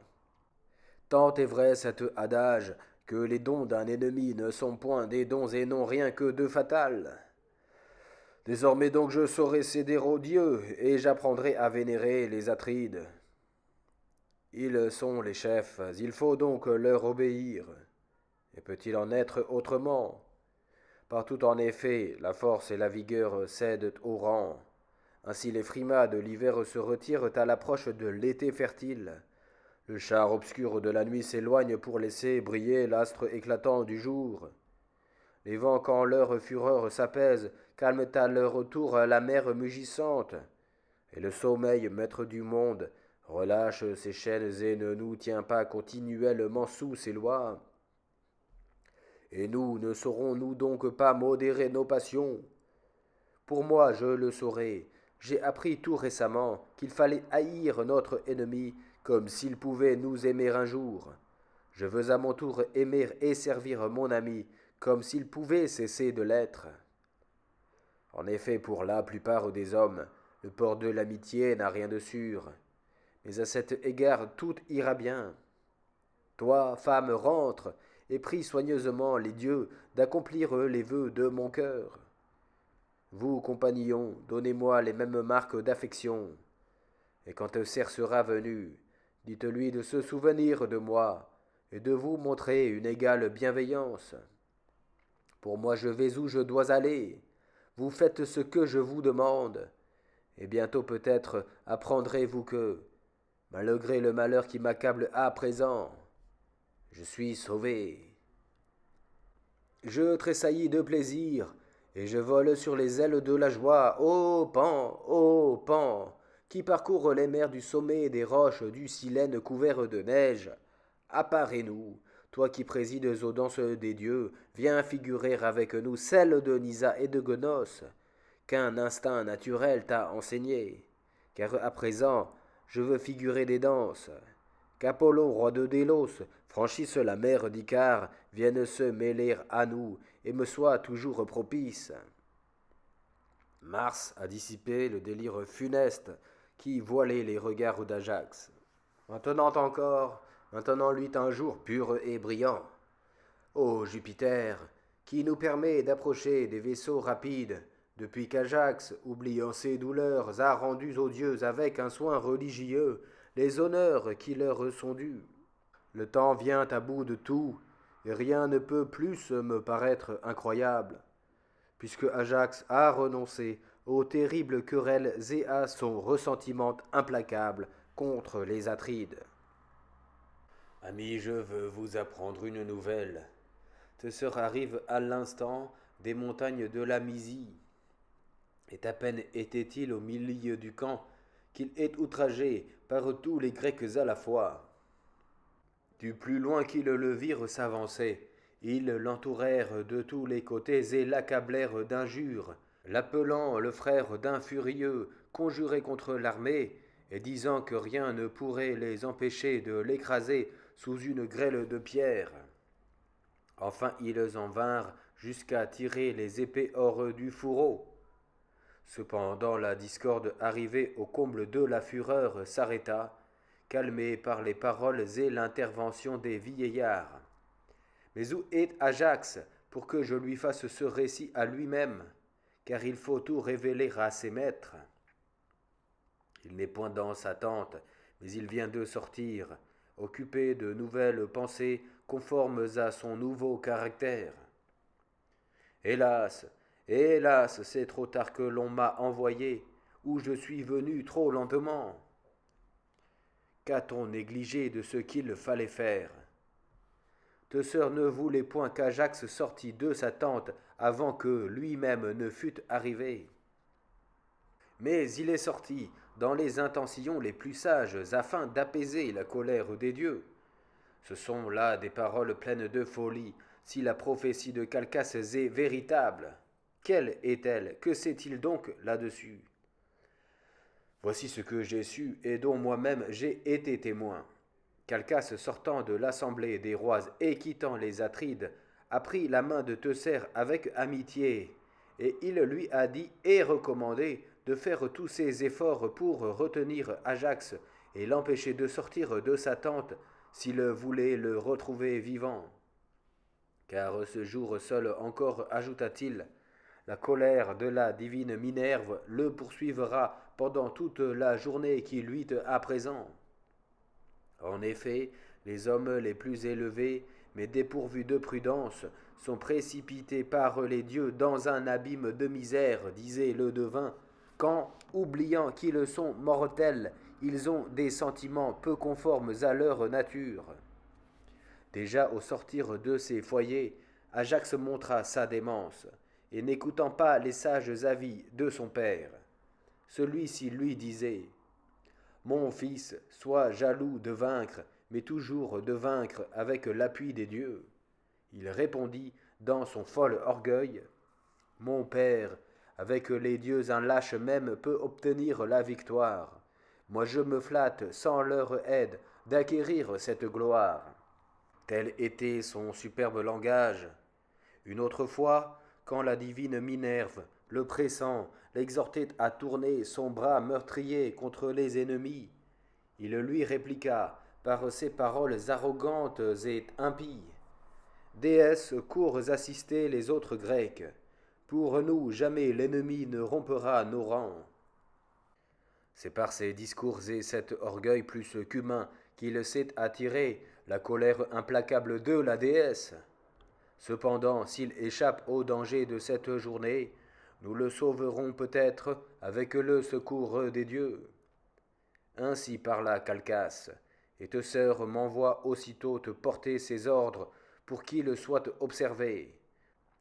Tant est vrai cet adage que les dons d'un ennemi ne sont point des dons et non rien que de fatal. Désormais donc je saurai céder aux dieux et j'apprendrai à vénérer les Atrides. Ils sont les chefs, il faut donc leur obéir. Et peut-il en être autrement? Partout en effet, la force et la vigueur cèdent au rang. Ainsi les frimas de l'hiver se retirent à l'approche de l'été fertile. Le char obscur de la nuit s'éloigne pour laisser briller l'astre éclatant du jour. Les vents, quand leur fureur s'apaise, calment à leur retour la mer mugissante. Et le sommeil, maître du monde, relâche ses chaînes et ne nous tient pas continuellement sous ses lois. Et nous, ne saurons-nous donc pas modérer nos passions? Pour moi, je le saurai. J'ai appris tout récemment qu'il fallait haïr notre ennemi comme s'il pouvait nous aimer un jour. Je veux à mon tour aimer et servir mon ami comme s'il pouvait cesser de l'être. En effet, pour la plupart des hommes, le port de l'amitié n'a rien de sûr, mais à cet égard tout ira bien. Toi, femme, rentre, et prie soigneusement les dieux d'accomplir les vœux de mon cœur. Vous, compagnons, donnez-moi les mêmes marques d'affection, et quand Cerf sera venu, dites-lui de se souvenir de moi, et de vous montrer une égale bienveillance. Pour moi je vais où je dois aller, vous faites ce que je vous demande, et bientôt peut-être apprendrez-vous que, malgré le malheur qui m'accable à présent, je suis sauvé. Je tressaillis de plaisir, et je vole sur les ailes de la joie, ô Pan, qui parcourt les mers du sommet des roches du Silène couverts de neige. Apparais-nous, toi qui présides aux danses des dieux, viens figurer avec nous celles de Nisa et de Gnos, qu'un instinct naturel t'a enseigné. Car à présent, je veux figurer des danses. Qu'Apollon, roi de Délos, franchisse la mer d'Icare, vienne se mêler à nous, et me soit toujours propice. Mars a dissipé le délire funeste qui voilait les regards d'Ajax. Maintenant encore, maintenant luit un jour pur et brillant. Ô Jupiter, qui nous permet d'approcher des vaisseaux rapides, depuis qu'Ajax, oubliant ses douleurs, a rendu aux dieux avec un soin religieux les honneurs qui leur sont dus. Le temps vient à bout de tout, et rien ne peut plus me paraître incroyable, puisque Ajax a renoncé aux terribles querelles et à son ressentiment implacable contre les Atrides. Ami, je veux vous apprendre une nouvelle. Teucer arrive à l'instant des montagnes de la Mysie. Et à peine était-il au milieu du camp qu'il est outragé par tous les Grecs à la fois. Du plus loin qu'ils le virent s'avancer, ils l'entourèrent de tous les côtés et l'accablèrent d'injures, l'appelant le frère d'un furieux, conjuré contre l'armée, et disant que rien ne pourrait les empêcher de l'écraser sous une grêle de pierres. Enfin ils en vinrent jusqu'à tirer les épées hors du fourreau. Cependant la discorde arrivée au comble de la fureur s'arrêta, calmée par les paroles et l'intervention des vieillards. Mais où est Ajax pour que je lui fasse ce récit à lui-même, car il faut tout révéler à ses maîtres. Il n'est point dans sa tente, mais il vient de sortir, occupé de nouvelles pensées conformes à son nouveau caractère. Hélas, hélas, c'est trop tard que l'on m'a envoyé, ou je suis venu trop lentement. Qu'a-t-on négligé de ce qu'il fallait faire? Teucer ne voulait point qu'Ajax sortît de sa tente avant que lui-même ne fût arrivé. Mais il est sorti dans les intentions les plus sages afin d'apaiser la colère des dieux. Ce sont là des paroles pleines de folie, si la prophétie de Calchas est véritable. Quelle est-elle? Que sait-il donc là-dessus? Voici ce que j'ai su et dont moi-même j'ai été témoin. Calchas, sortant de l'assemblée des rois et quittant les Atrides, a pris la main de Teucer avec amitié, et il lui a dit et recommandé de faire tous ses efforts pour retenir Ajax et l'empêcher de sortir de sa tente s'il voulait le retrouver vivant. Car ce jour seul encore, ajouta-t-il, la colère de la divine Minerve le poursuivra pendant toute la journée qui luit à présent. En effet, les hommes les plus élevés, mais dépourvus de prudence, sont précipités par les dieux dans un abîme de misère, disait le devin, quand, oubliant qu'ils sont mortels, ils ont des sentiments peu conformes à leur nature. Déjà au sortir de ses foyers, Ajax montra sa démence, et n'écoutant pas les sages avis de son père. Celui-ci lui disait « Mon fils, sois jaloux de vaincre, mais toujours de vaincre avec l'appui des dieux. » Il répondit dans son fol orgueil « Mon père, avec les dieux un lâche même peut obtenir la victoire. Moi je me flatte, sans leur aide, d'acquérir cette gloire. » Tel était son superbe langage. Une autre fois, quand la divine Minerve, le pressant, l'exhortait à tourner son bras meurtrier contre les ennemis, il lui répliqua par ces paroles arrogantes et impies. Déesse, cours assister les autres Grecs. Pour nous, jamais l'ennemi ne rompera nos rangs. C'est par ces discours et cet orgueil plus qu'humain qu'il sait attirer la colère implacable de la déesse. Cependant, s'il échappe au danger de cette journée, nous le sauverons peut-être avec le secours des dieux. Ainsi parla Calchas, et te sœur m'envoie aussitôt te porter ses ordres pour qu'ils soient observés.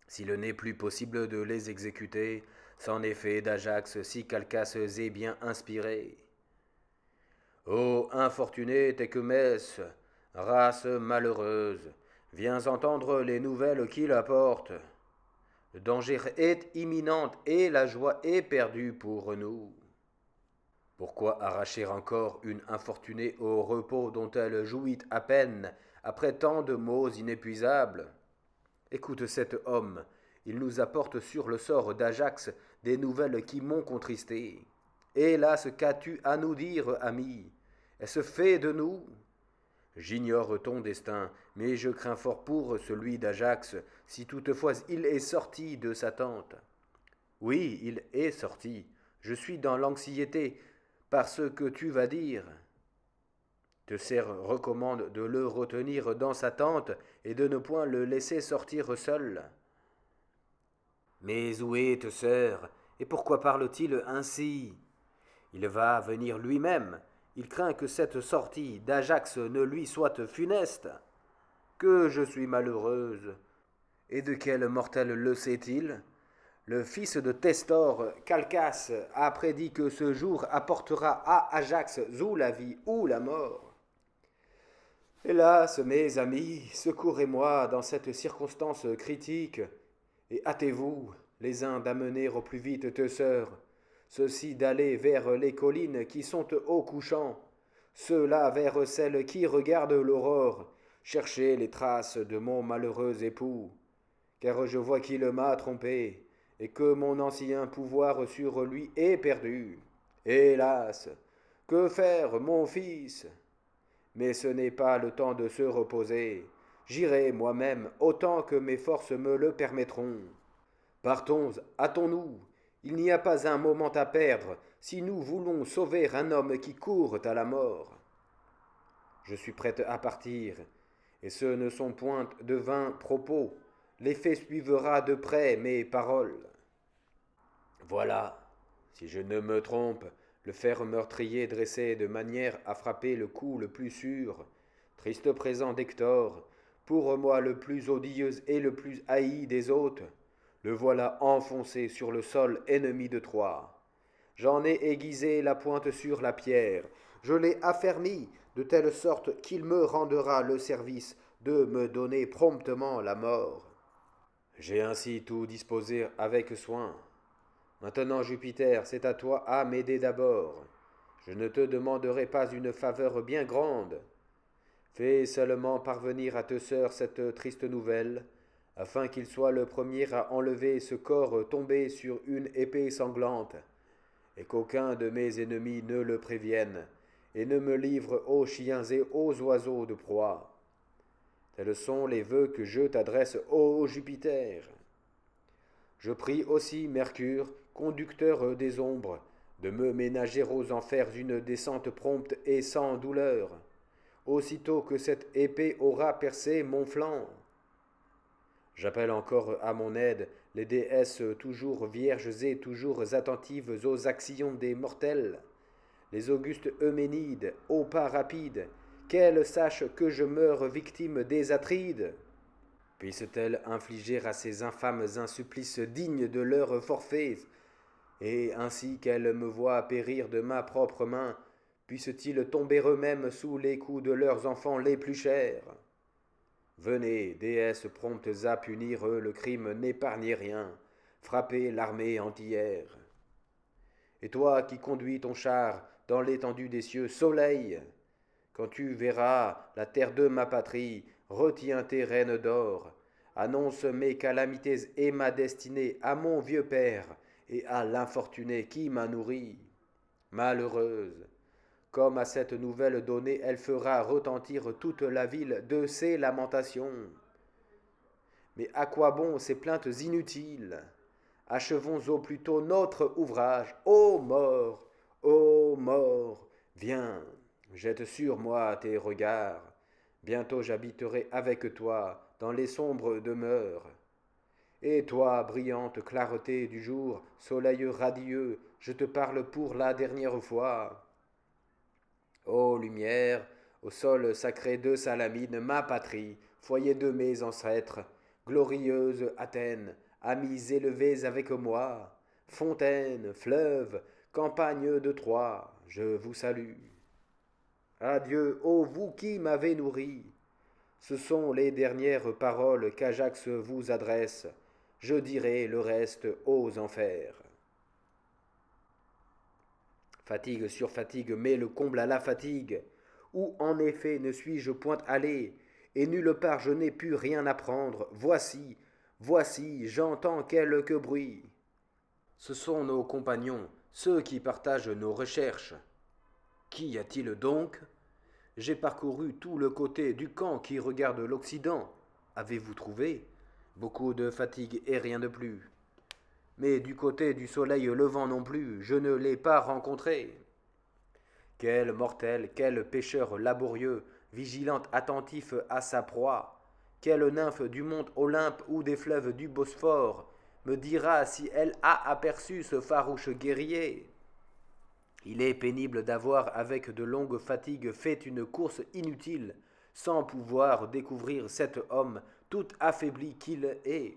S'il n'est plus possible de les exécuter, c'en est fait d'Ajax si Calchas est bien inspiré. Ô infortuné Thécumès, race malheureuse, viens entendre les nouvelles qu'il apporte. Le danger est imminent et la joie est perdue pour nous. Pourquoi arracher encore une infortunée au repos dont elle jouit à peine, après tant de maux inépuisables? Écoute cet homme, il nous apporte sur le sort d'Ajax des nouvelles qui m'ont contristé. Hélas, qu'as-tu à nous dire, ami? Est-ce fait de nous? J'ignore ton destin, mais je crains fort pour celui d'Ajax, si toutefois il est sorti de sa tente. Oui, il est sorti. Je suis dans l'anxiété par ce que tu vas dire. Teucer recommande de le retenir dans sa tente et de ne point le laisser sortir seul. Mais où est Teucer, et pourquoi parle-t-il ainsi? Il va venir lui-même. Il craint que cette sortie d'Ajax ne lui soit funeste. Que je suis malheureuse. Et de quel mortel le sait-il? Le fils de Testor, Calchas, a prédit que ce jour apportera à Ajax ou la vie ou la mort. Hélas, mes amis, secourez-moi dans cette circonstance critique, et hâtez-vous, les uns d'amener au plus vite Teucer, ceux-ci d'aller vers les collines qui sont au couchant, ceux-là vers celles qui regardent l'aurore, chercher les traces de mon malheureux époux, car je vois qu'il m'a trompé, et que mon ancien pouvoir sur lui est perdu. Hélas, que faire, mon fils? Mais ce n'est pas le temps de se reposer. J'irai moi-même autant que mes forces me le permettront. Partons, hâtons-nous. Il n'y a pas un moment à perdre si nous voulons sauver un homme qui court à la mort. Je suis prête à partir, et ce ne sont point de vains propos. L'effet suivra de près mes paroles. Voilà, si je ne me trompe, le fer meurtrier dressé de manière à frapper le coup le plus sûr. Triste présent d'Hector, pour moi le plus odieux et le plus haï des hôtes, le voilà enfoncé sur le sol ennemi de Troie. J'en ai aiguisé la pointe sur la pierre, je l'ai affermi de telle sorte qu'il me rendra le service de me donner promptement la mort. J'ai ainsi tout disposé avec soin. Maintenant, Jupiter, c'est à toi à m'aider d'abord. Je ne te demanderai pas une faveur bien grande. Fais seulement parvenir à Teucer cette triste nouvelle, afin qu'il soit le premier à enlever ce corps tombé sur une épée sanglante, et qu'aucun de mes ennemis ne le prévienne, et ne me livre aux chiens et aux oiseaux de proie. Tels sont les vœux que je t'adresse, ô Jupiter. Je prie aussi Mercure, conducteur des ombres, de me ménager aux enfers une descente prompte et sans douleur, aussitôt que cette épée aura percé mon flanc. J'appelle encore à mon aide les déesses toujours vierges et toujours attentives aux actions des mortels, les augustes Euménides, au pas rapide, qu'elles sachent que je meurs victime des Atrides. Puisse-t-elle infliger à ces infâmes un supplice digne de leur forfait, et ainsi qu'elles me voient périr de ma propre main, puissent-ils tomber eux-mêmes sous les coups de leurs enfants les plus chers? Venez, déesses promptes à punir le crime, n'épargnez rien, frappez l'armée entière. Et toi qui conduis ton char dans l'étendue des cieux, soleil, quand tu verras la terre de ma patrie, retiens tes rênes d'or, annonce mes calamités et ma destinée à mon vieux père et à l'infortuné qui m'a nourri. Malheureuse, comme à cette nouvelle donnée, elle fera retentir toute la ville de ses lamentations. Mais à quoi bon ces plaintes inutiles? Achevons au plus tôt notre ouvrage. Ô mort, viens, jette sur moi tes regards. Bientôt j'habiterai avec toi dans les sombres demeures. Et toi, brillante clarté du jour, soleil radieux, je te parle pour la dernière fois. Ô lumière, au sol sacré de Salamine, ma patrie, foyer de mes ancêtres, glorieuse Athènes, amis élevés avec moi, fontaine, fleuve, campagne de Troie, je vous salue. Adieu, ô vous qui m'avez nourri. Ce sont les dernières paroles qu'Ajax vous adresse. Je dirai le reste aux enfers. Fatigue sur fatigue met le comble à la fatigue. Où en effet ne suis-je point allé, et nulle part je n'ai pu rien apprendre. Voici, j'entends quelque bruit. Ce sont nos compagnons, ceux qui partagent nos recherches. Qu'y a-t-il donc? J'ai parcouru tout le côté du camp qui regarde l'Occident. Avez-vous trouvé? Beaucoup de fatigue et rien de plus. Mais du côté du soleil levant non plus, je ne l'ai pas rencontré. Quel mortel, quel pêcheur laborieux, vigilant attentif à sa proie, quelle nymphe du mont Olympe ou des fleuves du Bosphore me dira si elle a aperçu ce farouche guerrier? Il est pénible d'avoir avec de longues fatigues fait une course inutile, sans pouvoir découvrir cet homme tout affaibli qu'il est.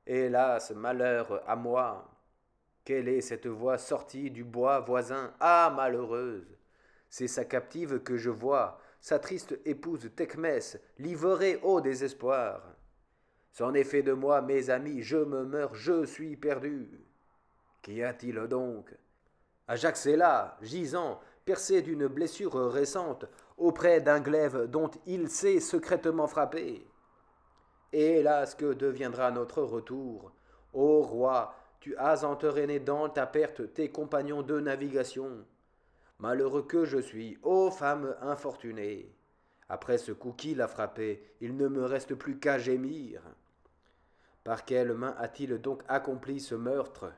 Hélas, malheur à moi! Quelle est cette voix sortie du bois voisin? Ah, malheureuse! C'est sa captive que je vois, sa triste épouse Tecmès, livrée au désespoir. C'en est fait de moi, mes amis, je me meurs, je suis perdu. Qu'y a-t-il donc? Ajax est là, gisant, percé d'une blessure récente, auprès d'un glaive dont il s'est secrètement frappé. Et hélas, que deviendra notre retour? Ô roi, tu as entraîné dans ta perte tes compagnons de navigation. Malheureux que je suis, ô femme infortunée. Après ce coup qui l'a frappé, il ne me reste plus qu'à gémir. Par quelle main a-t-il donc accompli ce meurtre?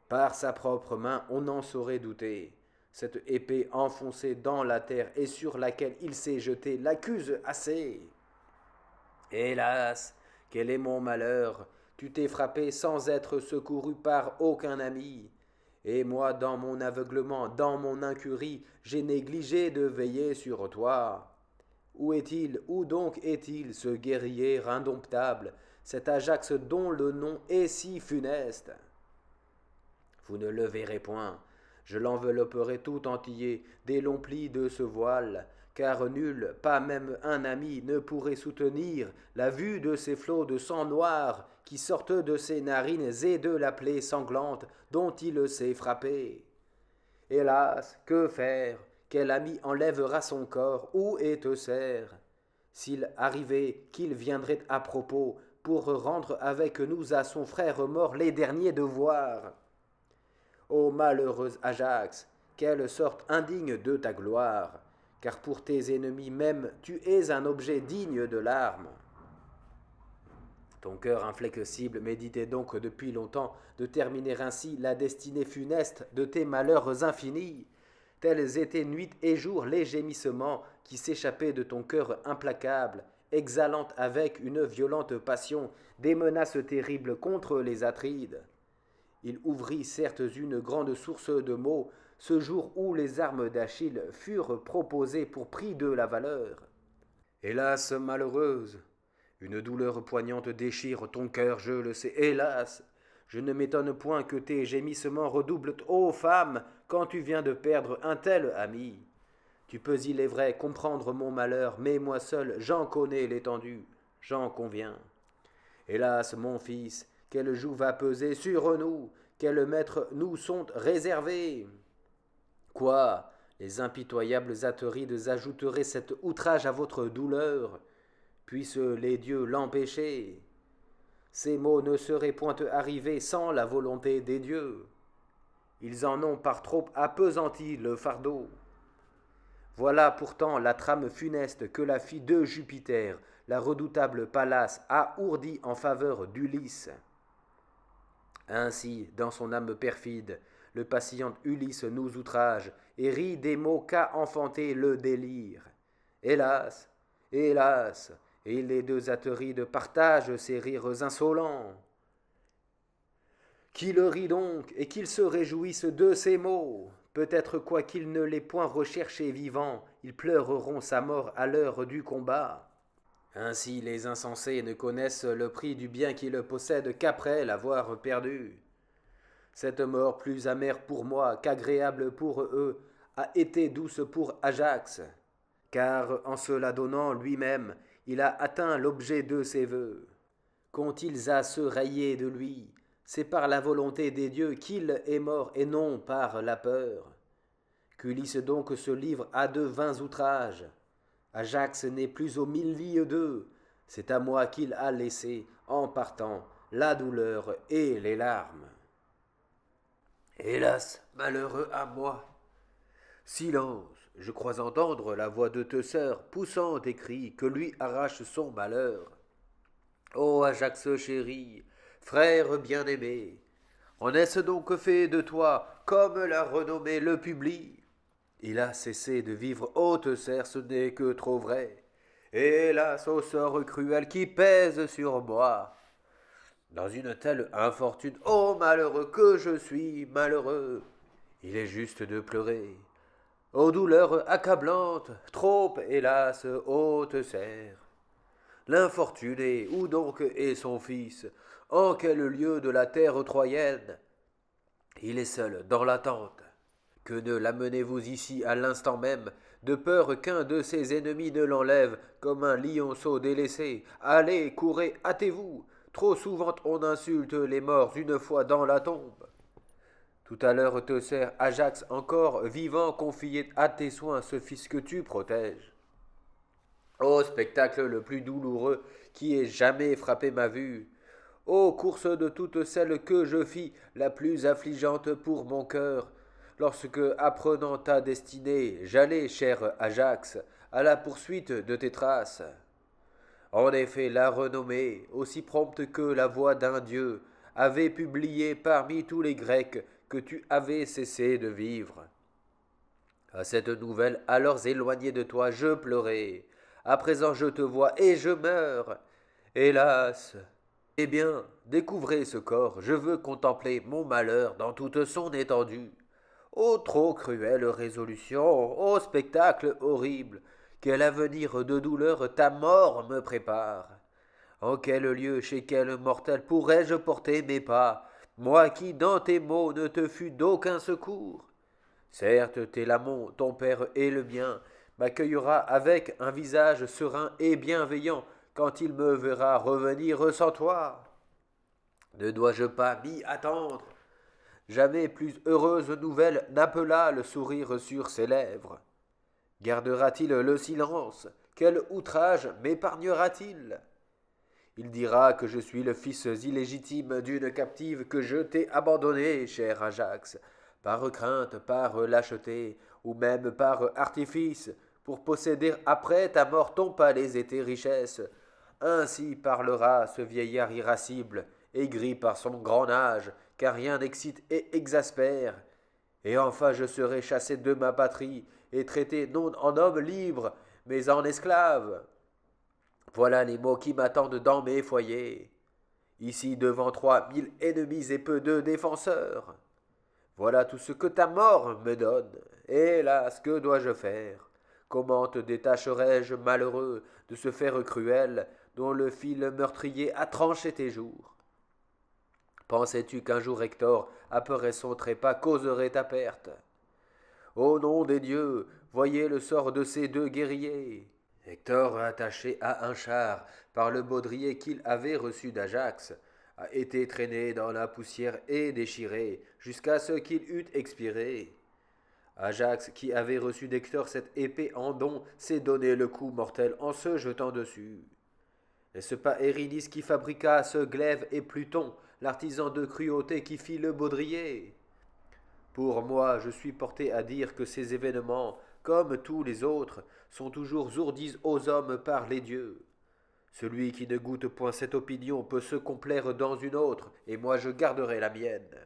Par sa propre main, on n'en saurait douter. Cette épée enfoncée dans la terre et sur laquelle il s'est jeté l'accuse assez. Hélas, quel est mon malheur! Tu t'es frappé sans être secouru par aucun ami. Et moi, dans mon aveuglement, dans mon incurie, j'ai négligé de veiller sur toi. Où est-il, où donc est-il, ce guerrier indomptable, cet Ajax dont le nom est si funeste? Vous ne le verrez point. Je l'envelopperai tout entier des longs plis de ce voile, car nul, pas même un ami, ne pourrait soutenir la vue de ces flots de sang noir qui sortent de ses narines et de la plaie sanglante dont il s'est frappé. Hélas, que faire? Quel ami enlèvera son corps? Où est Teucer? S'il arrivait qu'il viendrait à propos pour rendre avec nous à son frère mort les derniers devoirs. Ô malheureuse Ajax, quelle sorte indigne de ta gloire, car pour tes ennemis même tu es un objet digne de larmes. Ton cœur inflexible méditait donc depuis longtemps de terminer ainsi la destinée funeste de tes malheurs infinis. Tels étaient nuit et jour les gémissements qui s'échappaient de ton cœur implacable, exhalant avec une violente passion des menaces terribles contre les Atrides. Il ouvrit certes une grande source de maux, ce jour où les armes d'Achille furent proposées pour prix de la valeur. Hélas, malheureuse, une douleur poignante déchire ton cœur, je le sais. Hélas, je ne m'étonne point que tes gémissements redoublent, ô femme, quand tu viens de perdre un tel ami. Tu peux, il est vrai, comprendre mon malheur, mais moi seul, j'en connais l'étendue, j'en conviens. Hélas, mon fils, quel joug va peser sur nous, quels maîtres nous sont réservés. Quoi? Les impitoyables Atrides ajouteraient cet outrage à votre douleur? puissent les dieux l'empêcher. Ces maux ne seraient point arrivés sans la volonté des dieux. Ils en ont par trop appesanti le fardeau. Voilà pourtant la trame funeste que la fille de Jupiter, la redoutable Pallas, a ourdie en faveur d'Ulysse. Ainsi, dans son âme perfide, le patient Ulysse nous outrage et rit des mots qu'a enfanté le délire. Hélas, hélas, et les deux Atrides partagent ces rires insolents. Qu'il rit donc et qu'il se réjouisse de ces mots. Peut-être quoiqu'ils ne l'aient point recherché vivant, ils pleureront sa mort à l'heure du combat. Ainsi les insensés ne connaissent le prix du bien qu'ils possèdent qu'après l'avoir perdu. Cette mort plus amère pour moi qu'agréable pour eux a été douce pour Ajax, car en se la donnant lui-même, il a atteint l'objet de ses vœux. Qu'ont-ils à se railler de lui? C'est par la volonté des dieux qu'il est mort et non par la peur. Qu'Ulysse donc se livre à de vains outrages. Ajax n'est plus aux 1000 d'eux. C'est à moi qu'il a laissé, en partant, la douleur et les larmes. Hélas, malheureux à moi. Silence, je crois entendre la voix de Teucer poussant des cris que lui arrache son malheur. Ô Ajax chéri, frère bien-aimé, en est-ce donc fait de toi, comme l'a renommé le public? Il a cessé de vivre, ô Teucer, ce n'est que trop vrai. Hélas, au sort cruel qui pèse sur moi. Dans une telle infortune, ô malheureux que je suis, malheureux, il est juste de pleurer. Ô douleur accablante, trop, hélas, ô Teucer. L'infortuné, où donc est son fils? En quel lieu de la terre troyenne? Il est seul dans la tente. Que ne l'amenez-vous ici à l'instant même, de peur qu'un de ses ennemis ne l'enlève comme un lionceau délaissé? Allez, courez, hâtez-vous. Trop souvent on insulte les morts une fois dans la tombe. Tout à l'heure Teucer, Ajax encore vivant confiait à tes soins ce fils que tu protèges. Ô spectacle le plus douloureux qui ait jamais frappé ma vue! Ô course de toutes celles que je fis, la plus affligeante pour mon cœur, lorsque, apprenant ta destinée, j'allais, cher Ajax, à la poursuite de tes traces. En effet, la renommée, aussi prompte que la voix d'un dieu, avait publié parmi tous les Grecs que tu avais cessé de vivre. À cette nouvelle, alors éloigné de toi, je pleurais. À présent je te vois et je meurs. Hélas! Eh bien, découvrez ce corps, je veux contempler mon malheur dans toute son étendue. Ô trop cruelle résolution, ô spectacle horrible, quel avenir de douleur ta mort me prépare. En quel lieu, chez quel mortel pourrais-je porter mes pas, moi qui dans tes maux ne te fus d'aucun secours? Certes, Télamon, ton père et le mien, m'accueillera avec un visage serein et bienveillant quand il me verra revenir sans toi. Ne dois-je pas m'y attendre? Jamais plus heureuse nouvelle n'appela le sourire sur ses lèvres. Gardera-t-il le silence? Quel outrage m'épargnera-t-il? Il dira que je suis le fils illégitime d'une captive que je t'ai abandonnée, cher Ajax, par crainte, par lâcheté, ou même par artifice, pour posséder après ta mort ton palais et tes richesses. Ainsi parlera ce vieillard irascible, aigri par son grand âge, car rien n'excite et exaspère. Et enfin je serai chassé de ma patrie, et traité non en homme libre, mais en esclave. Voilà les mots qui m'attendent dans mes foyers. Ici devant 3000 ennemis et peu de défenseurs. Voilà tout ce que ta mort me donne. Hélas, que dois-je faire? Comment te détacherai-je, malheureux, de ce fer cruel dont le fil meurtrier a tranché tes jours? Pensais-tu qu'un jour Hector, apeuré son trépas, causerait ta perte? Au nom des dieux, voyez le sort de ces deux guerriers. Hector, attaché à un char par le baudrier qu'il avait reçu d'Ajax, a été traîné dans la poussière et déchiré jusqu'à ce qu'il eût expiré. Ajax, qui avait reçu d'Hector cette épée en don, s'est donné le coup mortel en se jetant dessus. N'est-ce pas Eurydice qui fabriqua ce glaive et Pluton, l'artisan de cruauté qui fit le baudrier? Pour moi, je suis porté à dire que ces événements, comme tous les autres, sont toujours ourdis aux hommes par les dieux. Celui qui ne goûte point cette opinion peut se complaire dans une autre, et moi je garderai la mienne.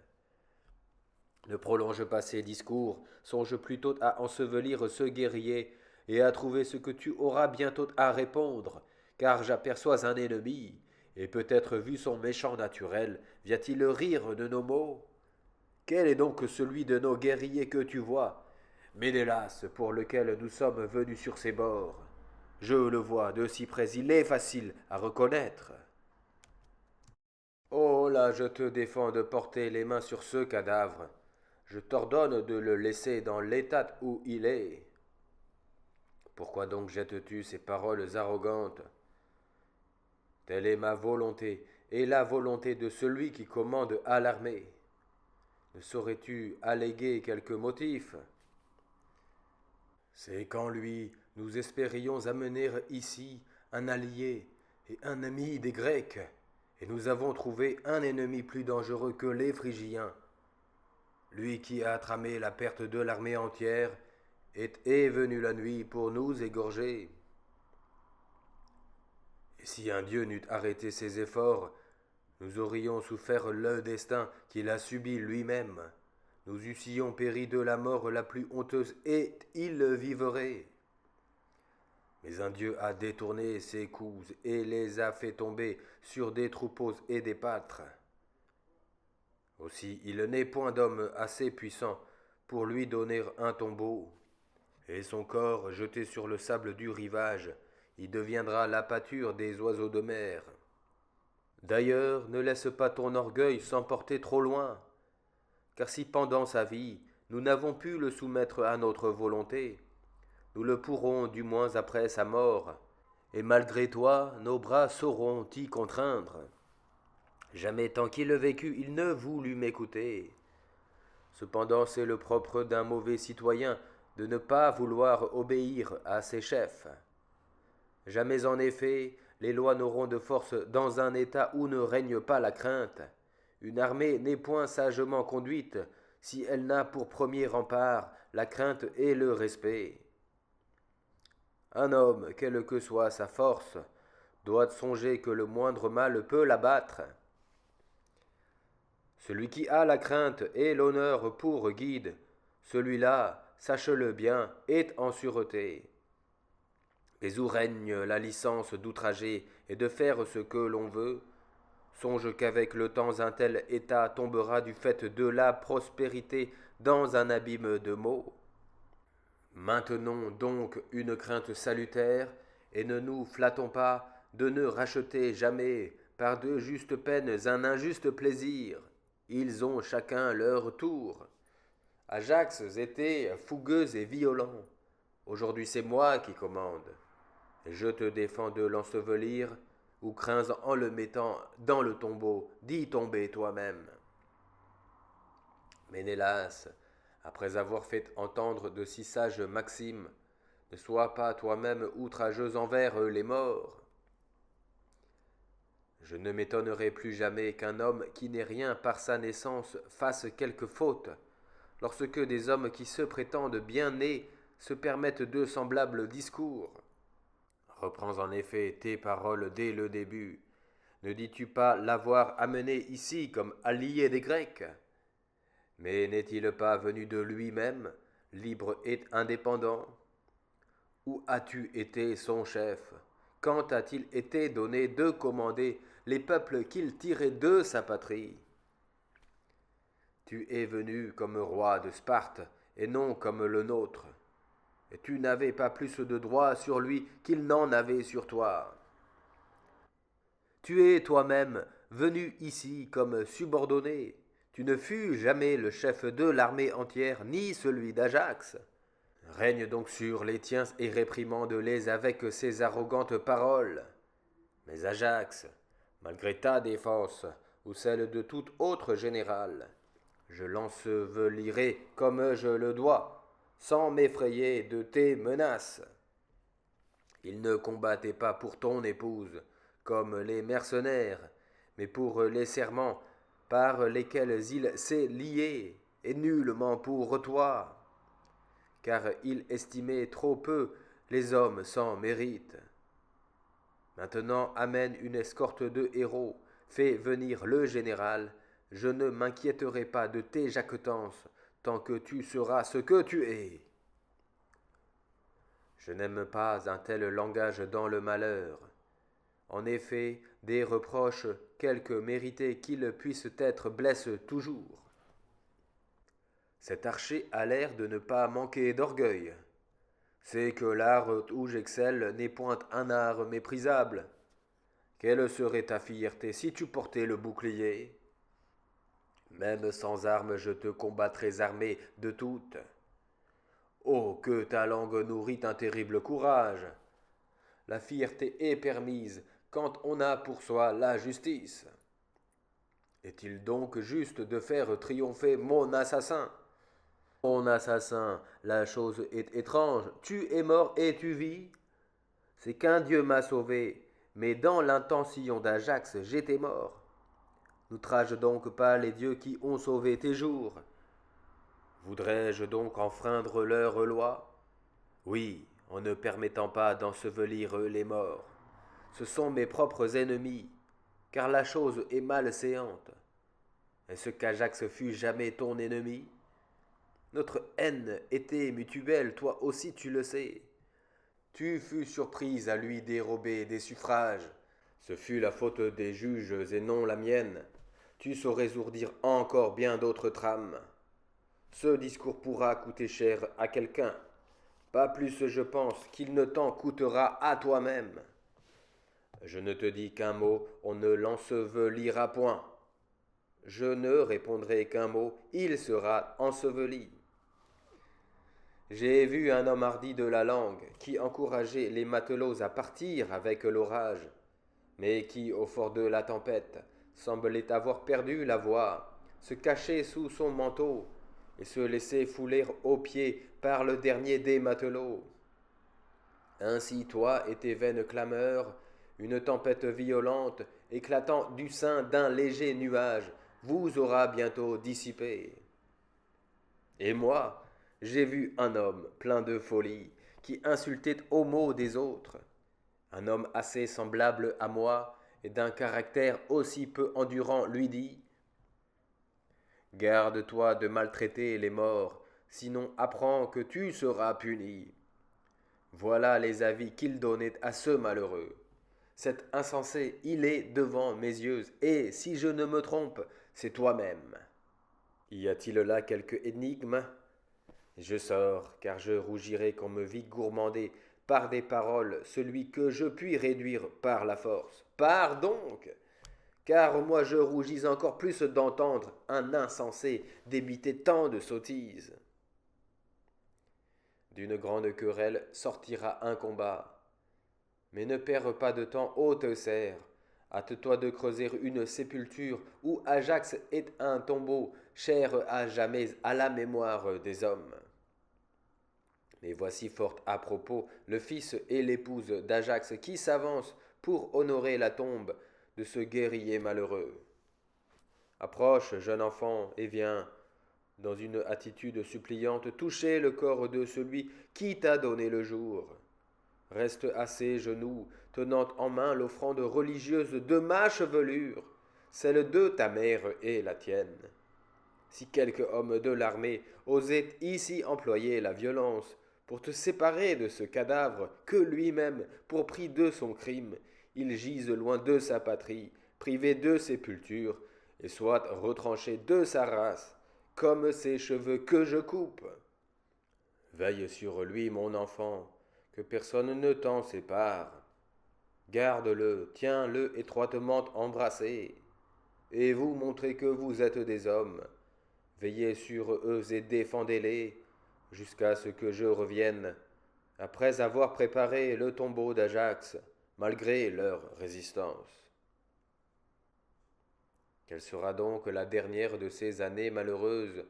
Ne prolonge pas ces discours, songe plutôt à ensevelir ce guerrier, et à trouver ce que tu auras bientôt à répondre, car j'aperçois un ennemi, et peut-être vu son méchant naturel, vient-il rire de nos mots? Quel est donc celui de nos guerriers que tu vois, Ménélas, pour lequel nous sommes venus sur ces bords? Je le vois de si près, il est facile à reconnaître. Oh là, je te défends de porter les mains sur ce cadavre. Je t'ordonne de le laisser dans l'état où il est. Pourquoi donc jettes-tu ces paroles arrogantes? Telle est ma volonté, et la volonté de celui qui commande à l'armée. Ne saurais-tu alléguer quelque motif? C'est qu'en lui nous espérions amener ici un allié et un ami des Grecs, et nous avons trouvé un ennemi plus dangereux que les Phrygiens. Lui qui a tramé la perte de l'armée entière est venu la nuit pour nous égorger. Et si un dieu n'eût arrêté ses efforts, nous aurions souffert le destin qu'il a subi lui-même. Nous eussions péri de la mort la plus honteuse, et il vivrait. Mais un dieu a détourné ses coups et les a fait tomber sur des troupeaux et des pâtres. Aussi il n'est point d'homme assez puissant pour lui donner un tombeau, et son corps jeté sur le sable du rivage, il deviendra la pâture des oiseaux de mer. D'ailleurs, ne laisse pas ton orgueil s'emporter trop loin, car si pendant sa vie nous n'avons pu le soumettre à notre volonté, nous le pourrons du moins après sa mort, et malgré toi, nos bras sauront t'y contraindre. Jamais tant qu'il vécut, il ne voulut m'écouter. Cependant, c'est le propre d'un mauvais citoyen de ne pas vouloir obéir à ses chefs. Jamais en effet, les lois n'auront de force dans un État où ne règne pas la crainte. Une armée n'est point sagement conduite si elle n'a pour premier rempart la crainte et le respect. Un homme, quelle que soit sa force, doit songer que le moindre mal peut l'abattre. Celui qui a la crainte et l'honneur pour guide, celui-là, sache-le bien, est en sûreté. Mais où règne la licence d'outrager et de faire ce que l'on veut, songe qu'avec le temps un tel état tombera du fait de la prospérité dans un abîme de maux. Maintenons donc une crainte salutaire, et ne nous flattons pas de ne racheter jamais par de justes peines un injuste plaisir. Ils ont chacun leur tour. Ajax était fougueux et violent. Aujourd'hui c'est moi qui commande. Je te défends de l'ensevelir, ou crains en le mettant dans le tombeau d'y tomber toi-même. Ménélas, après avoir fait entendre de si sages maximes, ne sois pas toi-même outrageux envers les morts. Je ne m'étonnerai plus jamais qu'un homme qui n'est rien par sa naissance fasse quelque faute, lorsque des hommes qui se prétendent bien nés se permettent de semblables discours. Reprends en effet tes paroles dès le début. Ne dis-tu pas l'avoir amené ici comme allié des Grecs? Mais n'est-il pas venu de lui-même, libre et indépendant? Où as-tu été son chef? Quand a-t-il été donné de commander les peuples qu'il tirait de sa patrie? Tu es venu comme roi de Sparte, et non comme le nôtre. Et tu n'avais pas plus de droit sur lui qu'il n'en avait sur toi. Tu es toi-même venu ici comme subordonné. Tu ne fus jamais le chef de l'armée entière, ni celui d'Ajax. Règne donc sur les tiens et réprimande-les avec ces arrogantes paroles. Mais Ajax, malgré ta défense, ou celle de tout autre général, je l'ensevelirai comme je le dois, sans m'effrayer de tes menaces. Il ne combattait pas pour ton épouse, comme les mercenaires, mais pour les serments par lesquels il s'est lié, et nullement pour toi, car il estimait trop peu les hommes sans mérite. Maintenant amène une escorte de héros, fais venir le général, je ne m'inquiéterai pas de tes jacquetances, tant que tu seras ce que tu es. Je n'aime pas un tel langage dans le malheur. En effet, des reproches, quelque mérités qu'ils puissent être, blessent toujours. Cet archer a l'air de ne pas manquer d'orgueil. C'est que l'art où j'excelle n'est point un art méprisable. Quelle serait ta fierté si tu portais le bouclier? Même sans armes, je te combattrais armé de toutes. Oh, que ta langue nourrit un terrible courage! La fierté est permise quand on a pour soi la justice. Est-il donc juste de faire triompher mon assassin? Mon assassin, la chose est étrange. Tu es mort et tu vis? C'est qu'un Dieu m'a sauvé, mais dans l'intention d'Ajax, j'étais mort. N'outrage donc pas les dieux qui ont sauvé tes jours. Voudrais-je donc enfreindre leur loi? Oui, en ne permettant pas d'ensevelir les morts. Ce sont mes propres ennemis, car la chose est malséante. Est-ce qu'Ajax fut jamais ton ennemi? Notre haine était mutuelle, toi aussi tu le sais. Tu fus surprise à lui dérober des suffrages. Ce fut la faute des juges et non la mienne. Tu saurais ourdir encore bien d'autres trames. Ce discours pourra coûter cher à quelqu'un. Pas plus, je pense, qu'il ne t'en coûtera à toi-même. Je ne te dis qu'un mot, on ne l'ensevelira point. Je ne répondrai qu'un mot, il sera enseveli. J'ai vu un homme hardi de la langue, qui encourageait les matelots à partir avec l'orage, mais qui, au fort de la tempête, semblait avoir perdu la voix, se cachait sous son manteau, et se laisser fouler aux pieds par le dernier des matelots. Ainsi toi et tes vaines clameurs, une tempête violente, éclatant du sein d'un léger nuage, vous aura bientôt dissipé. Et moi, j'ai vu un homme plein de folie, qui insultait aux mots des autres, un homme assez semblable à moi, et d'un caractère aussi peu endurant, lui dit: Garde-toi de maltraiter les morts, sinon apprends que tu seras puni. Voilà les avis qu'il donnait à ce malheureux. Cet insensé, il est devant mes yeux, et si je ne me trompe, c'est toi-même. Y a-t-il là quelque énigme? Je sors, car je rougirai qu'on me vit gourmander par des paroles celui que je puis réduire par la force. Pars donc! Car moi je rougis encore plus d'entendre un insensé débiter tant de sottises. D'une grande querelle sortira un combat. Mais ne perds pas de temps, ô Teucer. Hâte-toi de creuser une sépulture où Ajax est un tombeau, cher à jamais à la mémoire des hommes. Mais voici fort à propos le fils et l'épouse d'Ajax qui s'avancent pour honorer la tombe de ce guerrier malheureux. Approche, jeune enfant, et viens, dans une attitude suppliante, toucher le corps de celui qui t'a donné le jour. Reste à ses genoux, tenant en main l'offrande religieuse de ma chevelure, celle de ta mère et la tienne. Si quelque homme de l'armée osait ici employer la violence pour te séparer de ce cadavre que lui-même, pour prix de son crime, il gise loin de sa patrie, privé de sépulture, et soit retranché de sa race, comme ces cheveux que je coupe. Veille sur lui, mon enfant, que personne ne t'en sépare. Garde-le, tiens-le étroitement embrassé, et vous montrez que vous êtes des hommes. Veillez sur eux et défendez-les, jusqu'à ce que je revienne, après avoir préparé le tombeau d'Ajax, malgré leur résistance. Quelle sera donc la dernière de ces années malheureuses,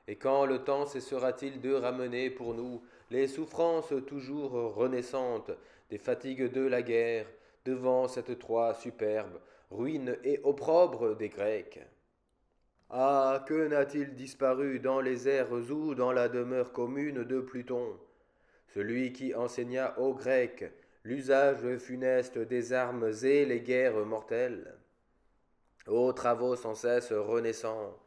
et quand le temps cessera-t-il de ramener pour nous les souffrances toujours renaissantes des fatigues de la guerre, devant cette Troie superbe, ruine et opprobre des Grecs. Ah, que n'a-t-il disparu dans les airs ou dans la demeure commune de Pluton, celui qui enseigna aux Grecs l'usage funeste des armes et les guerres mortelles, aux travaux sans cesse renaissants,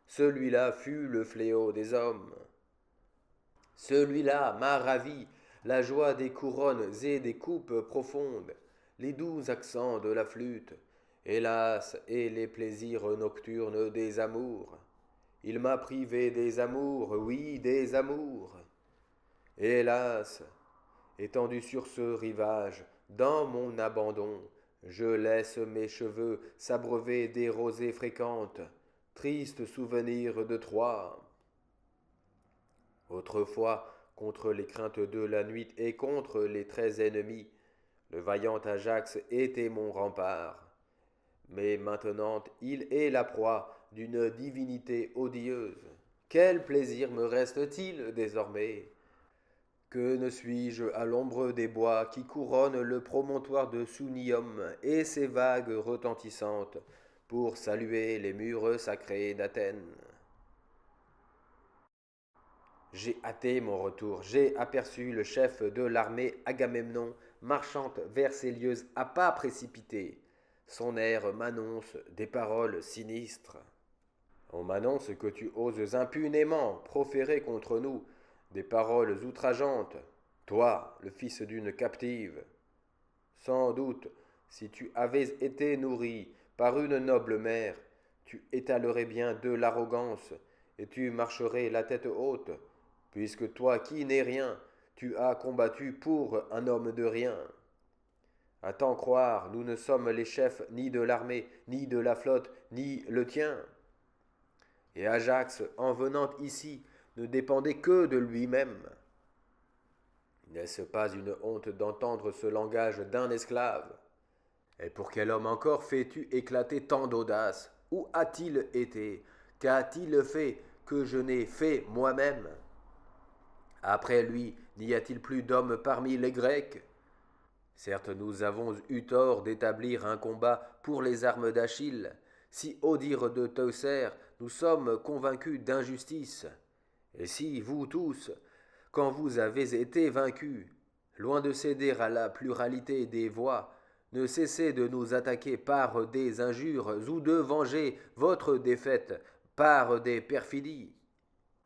celui-là fut le fléau des hommes. Celui-là m'a ravi, la joie des couronnes et des coupes profondes, les doux accents de la flûte, hélas, et les plaisirs nocturnes des amours. Il m'a privé des amours, oui, des amours. Hélas, étendu sur ce rivage, dans mon abandon, je laisse mes cheveux s'abreuver des rosées fréquentes, triste souvenir de Troie. Autrefois, contre les craintes de la nuit et contre les traits ennemis, le vaillant Ajax était mon rempart. Mais maintenant il est la proie d'une divinité odieuse. Quel plaisir me reste-t-il désormais? Que ne suis-je à l'ombre des bois qui couronnent le promontoire de Sunium et ses vagues retentissantes pour saluer les murs sacrés d'Athènes? J'ai hâté mon retour, j'ai aperçu le chef de l'armée Agamemnon marchant vers ces lieux à pas précipités. Son air m'annonce des paroles sinistres. On m'annonce que tu oses impunément proférer contre nous des paroles outrageantes, toi, le fils d'une captive. Sans doute, si tu avais été nourri par une noble mère, tu étalerais bien de l'arrogance et tu marcherais la tête haute, puisque toi qui n'es rien, tu as combattu pour un homme de rien. À t'en croire, nous ne sommes les chefs ni de l'armée, ni de la flotte, ni le tien. Et Ajax, en venant ici, ne dépendait que de lui-même. N'est-ce pas une honte d'entendre ce langage d'un esclave? Et pour quel homme encore fais-tu éclater tant d'audace? Où a-t-il été? Qu'a-t-il fait que je n'ai fait moi-même? Après lui, n'y a-t-il plus d'hommes parmi les Grecs? Certes, nous avons eu tort d'établir un combat pour les armes d'Achille. Si, au dire de Teucer, nous sommes convaincus d'injustice, et si, vous tous, quand vous avez été vaincus, loin de céder à la pluralité des voix, ne cessez de nous attaquer par des injures ou de venger votre défaite par des perfidies.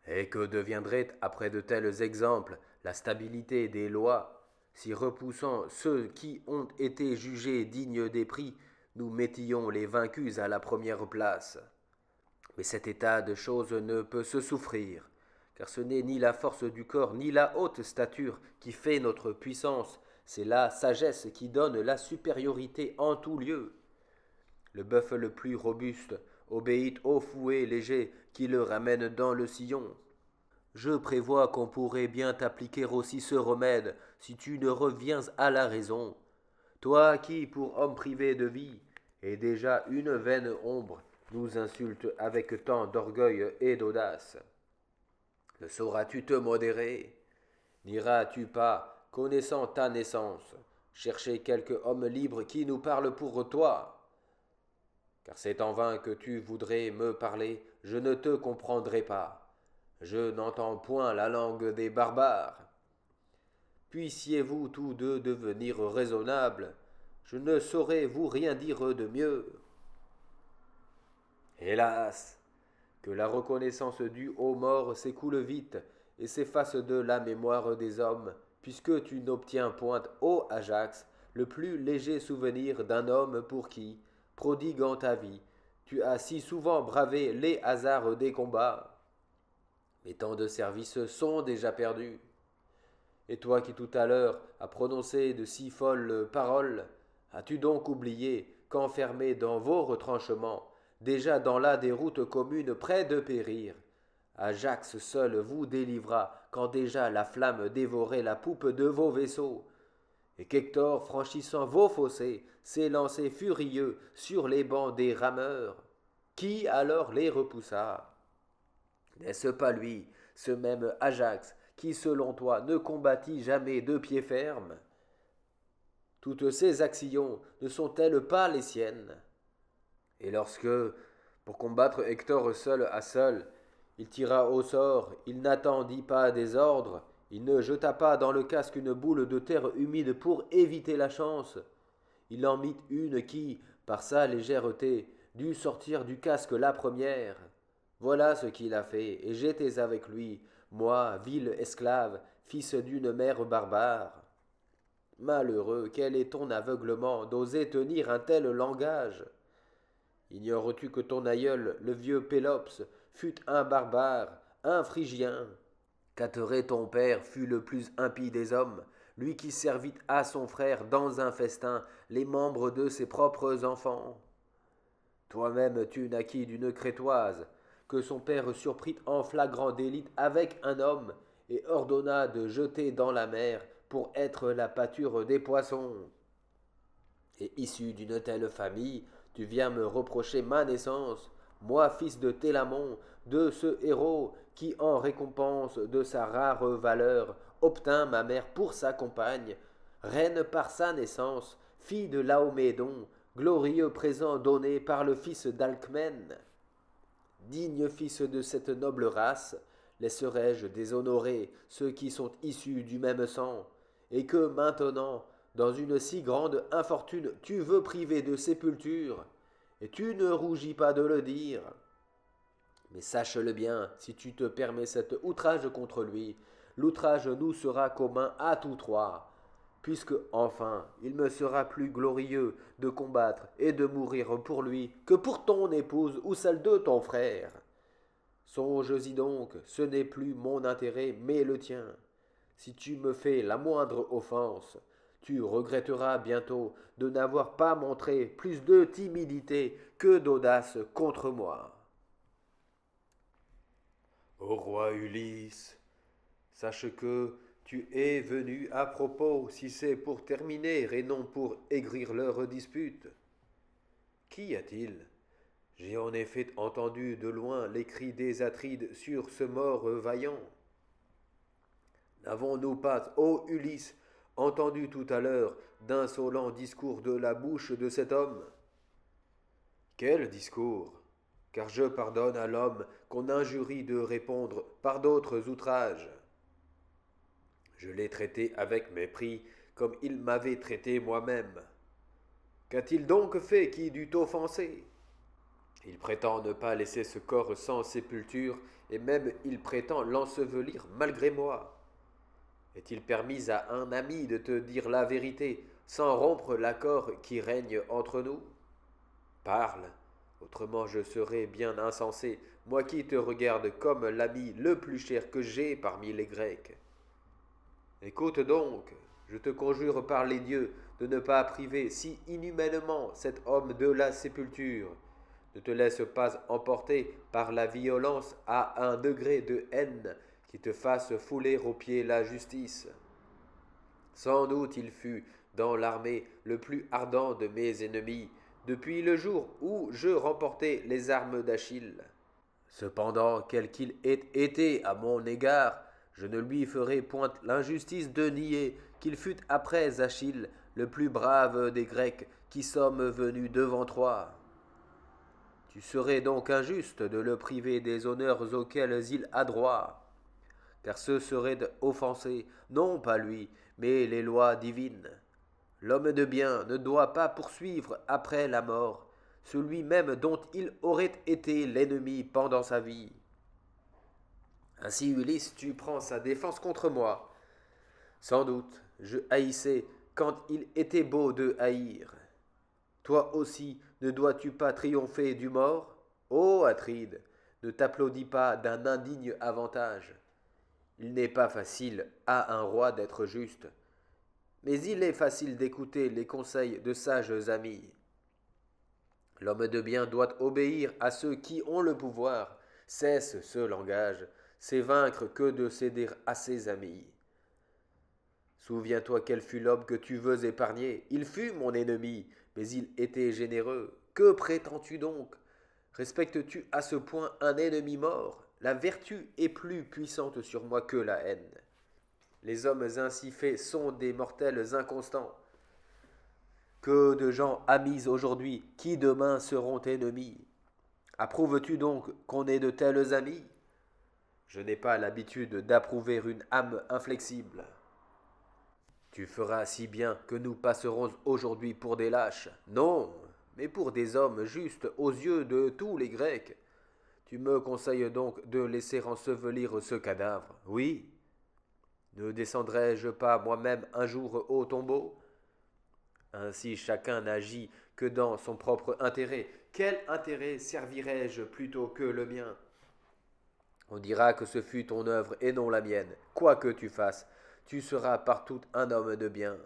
Et que deviendrait, après de tels exemples, la stabilité des lois, si repoussant ceux qui ont été jugés dignes des prix, nous mettions les vaincus à la première place? Mais cet état de choses ne peut se souffrir, car ce n'est ni la force du corps, ni la haute stature qui fait notre puissance, c'est la sagesse qui donne la supériorité en tout lieu. Le bœuf le plus robuste obéit au fouet léger qui le ramène dans le sillon. Je prévois qu'on pourrait bien t'appliquer aussi ce remède si tu ne reviens à la raison. Toi qui, pour homme privé de vie, es déjà une vaine ombre, nous insultes avec tant d'orgueil et d'audace. Ne sauras-tu te modérer? N'iras-tu pas, connaissant ta naissance, chercher quelque homme libre qui nous parle pour toi? Car c'est en vain que tu voudrais me parler, je ne te comprendrai pas. Je n'entends point la langue des barbares. Puissiez-vous tous deux devenir raisonnables, je ne saurais vous rien dire de mieux. Hélas, que la reconnaissance due aux morts s'écoule vite et s'efface de la mémoire des hommes, puisque tu n'obtiens point, ô Ajax, le plus léger souvenir d'un homme pour qui, prodiguant ta vie, tu as si souvent bravé les hasards des combats. Mais tant de services sont déjà perdus. Et toi qui tout à l'heure as prononcé de si folles paroles, as-tu donc oublié qu'enfermé dans vos retranchements, déjà dans la des routes communes près de périr, Ajax seul vous délivra quand déjà la flamme dévorait la poupe de vos vaisseaux, et qu'Hector, franchissant vos fossés, s'est lancé furieux sur les bancs des rameurs? Qui alors les repoussa? N'est-ce pas lui, ce même Ajax, qui selon toi ne combattit jamais de pied ferme? Toutes ces actions ne sont-elles pas les siennes? Et lorsque, pour combattre Hector seul à seul, il tira au sort, il n'attendit pas des ordres, il ne jeta pas dans le casque une boule de terre humide pour éviter la chance. Il en mit une qui, par sa légèreté, dut sortir du casque la première. Voilà ce qu'il a fait, et j'étais avec lui, moi, vil esclave, fils d'une mère barbare. Malheureux, quel est ton aveuglement d'oser tenir un tel langage? Ignores-tu que ton aïeul, le vieux Pélops, fut un barbare, un Phrygien? Qu'Ateré ton père fut le plus impie des hommes, lui qui servit à son frère dans un festin les membres de ses propres enfants. Toi-même tu naquis d'une Crétoise, que son père surprit en flagrant délit avec un homme, et ordonna de jeter dans la mer pour être la pâture des poissons. Et issu d'une telle famille, tu viens me reprocher ma naissance, moi fils de Télamon, de ce héros qui, en récompense de sa rare valeur, obtint ma mère pour sa compagne, reine par sa naissance, fille de Laomédon, glorieux présent donné par le fils d'Alcmène. Digne fils de cette noble race, laisserai-je déshonorer ceux qui sont issus du même sang, et que maintenant, dans une si grande infortune, tu veux priver de sépulture, et tu ne rougis pas de le dire. Mais sache-le bien, si tu te permets cet outrage contre lui, l'outrage nous sera commun à tous trois, puisque enfin il me sera plus glorieux de combattre et de mourir pour lui que pour ton épouse ou celle de ton frère. Songe-y donc, ce n'est plus mon intérêt, mais le tien. Si tu me fais la moindre offense, tu regretteras bientôt de n'avoir pas montré plus de timidité que d'audace contre moi. Ô roi Ulysse, sache que tu es venu à propos si c'est pour terminer et non pour aigrir leur dispute. Qu'y a-t-il? J'ai en effet entendu de loin les cris des Atrides sur ce mort vaillant. N'avons-nous pas, ô Ulysse, entendu tout à l'heure d'insolents discours de la bouche de cet homme? Quel discours? Car je pardonne à l'homme qu'on injurie de répondre par d'autres outrages. Je l'ai traité avec mépris, comme il m'avait traité moi-même. Qu'a-t-il donc fait qui dut offenser? Il prétend ne pas laisser ce corps sans sépulture, et même il prétend l'ensevelir malgré moi. Est-il permis à un ami de te dire la vérité, sans rompre l'accord qui règne entre nous? Parle, autrement je serais bien insensé, moi qui te regarde comme l'ami le plus cher que j'ai parmi les Grecs. Écoute donc, je te conjure par les dieux de ne pas priver si inhumainement cet homme de la sépulture. Ne te laisse pas emporter par la violence à un degré de haine qui te fasse fouler aux pieds la justice. Sans doute il fut dans l'armée le plus ardent de mes ennemis depuis le jour où je remportai les armes d'Achille. Cependant, quel qu'il ait été à mon égard, je ne lui ferai point l'injustice de nier qu'il fut après Achille le plus brave des Grecs qui sommes venus devant toi. Tu serais donc injuste de le priver des honneurs auxquels il a droit, car ce serait offenser non pas lui, mais les lois divines. L'homme de bien ne doit pas poursuivre après la mort celui même dont il aurait été l'ennemi pendant sa vie. Ainsi, Ulysse, tu prends sa défense contre moi. Sans doute, je haïssais quand il était beau de haïr. Toi aussi, ne dois-tu pas triompher du mort? Ô Atride, ne t'applaudis pas d'un indigne avantage. Il n'est pas facile à un roi d'être juste, mais il est facile d'écouter les conseils de sages amis. L'homme de bien doit obéir à ceux qui ont le pouvoir. Cesse ce langage, c'est vaincre que de céder à ses amis. Souviens-toi quel fut l'homme que tu veux épargner. Il fut mon ennemi, mais il était généreux. Que prétends-tu donc? Respectes-tu à ce point un ennemi mort? La vertu est plus puissante sur moi que la haine. Les hommes ainsi faits sont des mortels inconstants. Que de gens amis aujourd'hui, qui demain seront ennemis. Approuves-tu donc qu'on ait de tels amis? Je n'ai pas l'habitude d'approuver une âme inflexible. Tu feras si bien que nous passerons aujourd'hui pour des lâches. Non, mais pour des hommes justes aux yeux de tous les Grecs. Tu me conseilles donc de laisser ensevelir ce cadavre? Oui. Ne descendrai-je pas moi-même un jour au tombeau? Ainsi chacun n'agit que dans son propre intérêt. Quel intérêt servirais-je plutôt que le mien? On dira que ce fut ton œuvre et non la mienne. Quoi que tu fasses, tu seras partout un homme de bien.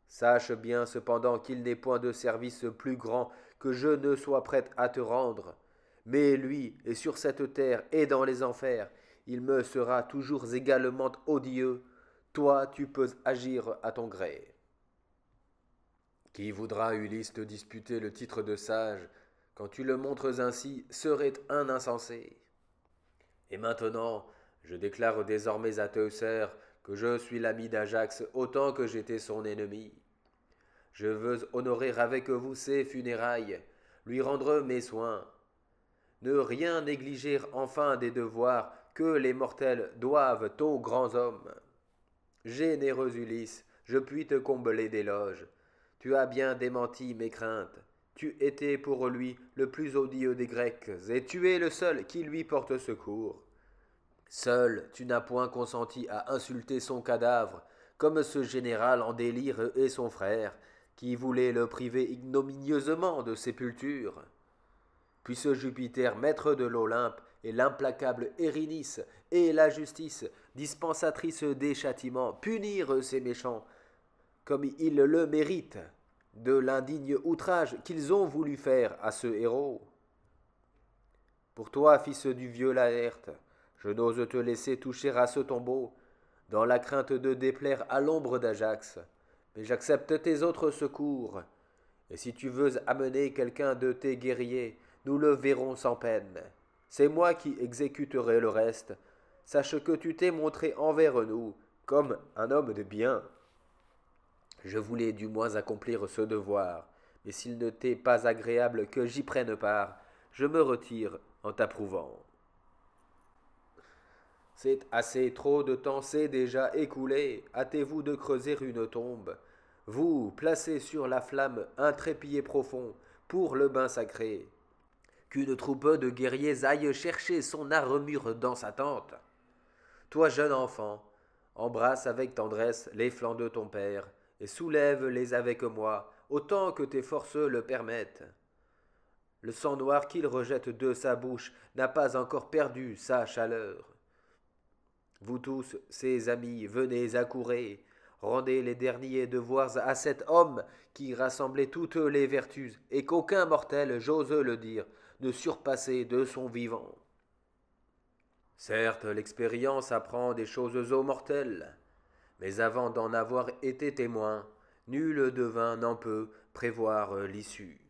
Sache bien cependant qu'il n'est point de service plus grand que je ne sois prête à te rendre. Mais lui, et sur cette terre et dans les enfers, il me sera toujours également odieux. Toi, tu peux agir à ton gré. Qui voudra, Ulysse, te disputer le titre de sage, quand tu le montres ainsi, serait un insensé. Et maintenant, je déclare désormais à Teucer que je suis l'ami d'Ajax autant que j'étais son ennemi. Je veux honorer avec vous ses funérailles, lui rendre mes soins. Ne rien négliger enfin des devoirs que les mortels doivent aux grands hommes. Généreux Ulysse, je puis te combler d'éloges. Tu as bien démenti mes craintes. Tu étais pour lui le plus odieux des Grecs, et tu es le seul qui lui porte secours. Seul, tu n'as point consenti à insulter son cadavre, comme ce général en délire et son frère, qui voulait le priver ignominieusement de sépulture. Puisse Jupiter, maître de l'Olympe, et l'implacable Érinis, et la justice, dispensatrice des châtiments, punir ces méchants, comme ils le méritent, de l'indigne outrage qu'ils ont voulu faire à ce héros. Pour toi, fils du vieux Laerte, je n'ose te laisser toucher à ce tombeau, dans la crainte de déplaire à l'ombre d'Ajax, mais j'accepte tes autres secours, et si tu veux amener quelqu'un de tes guerriers, nous le verrons sans peine. C'est moi qui exécuterai le reste. Sache que tu t'es montré envers nous comme un homme de bien. Je voulais du moins accomplir ce devoir, mais s'il ne t'est pas agréable que j'y prenne part, je me retire en t'approuvant. C'est assez trop de temps s'est déjà écoulé, hâtez-vous de creuser une tombe. Vous, placez sur la flamme un trépied profond, pour le bain sacré. Qu'une troupe de guerriers aille chercher son armure dans sa tente. Toi, jeune enfant, embrasse avec tendresse les flancs de ton père, et soulève-les avec moi, autant que tes forces le permettent. Le sang noir qu'il rejette de sa bouche n'a pas encore perdu sa chaleur. Vous tous, ses amis, venez accourir, rendez les derniers devoirs à cet homme qui rassemblait toutes les vertus, et qu'aucun mortel, j'ose le dire, ne surpassait de son vivant. Certes, l'expérience apprend des choses aux mortels, mais avant d'en avoir été témoin, nul devin n'en peut prévoir l'issue.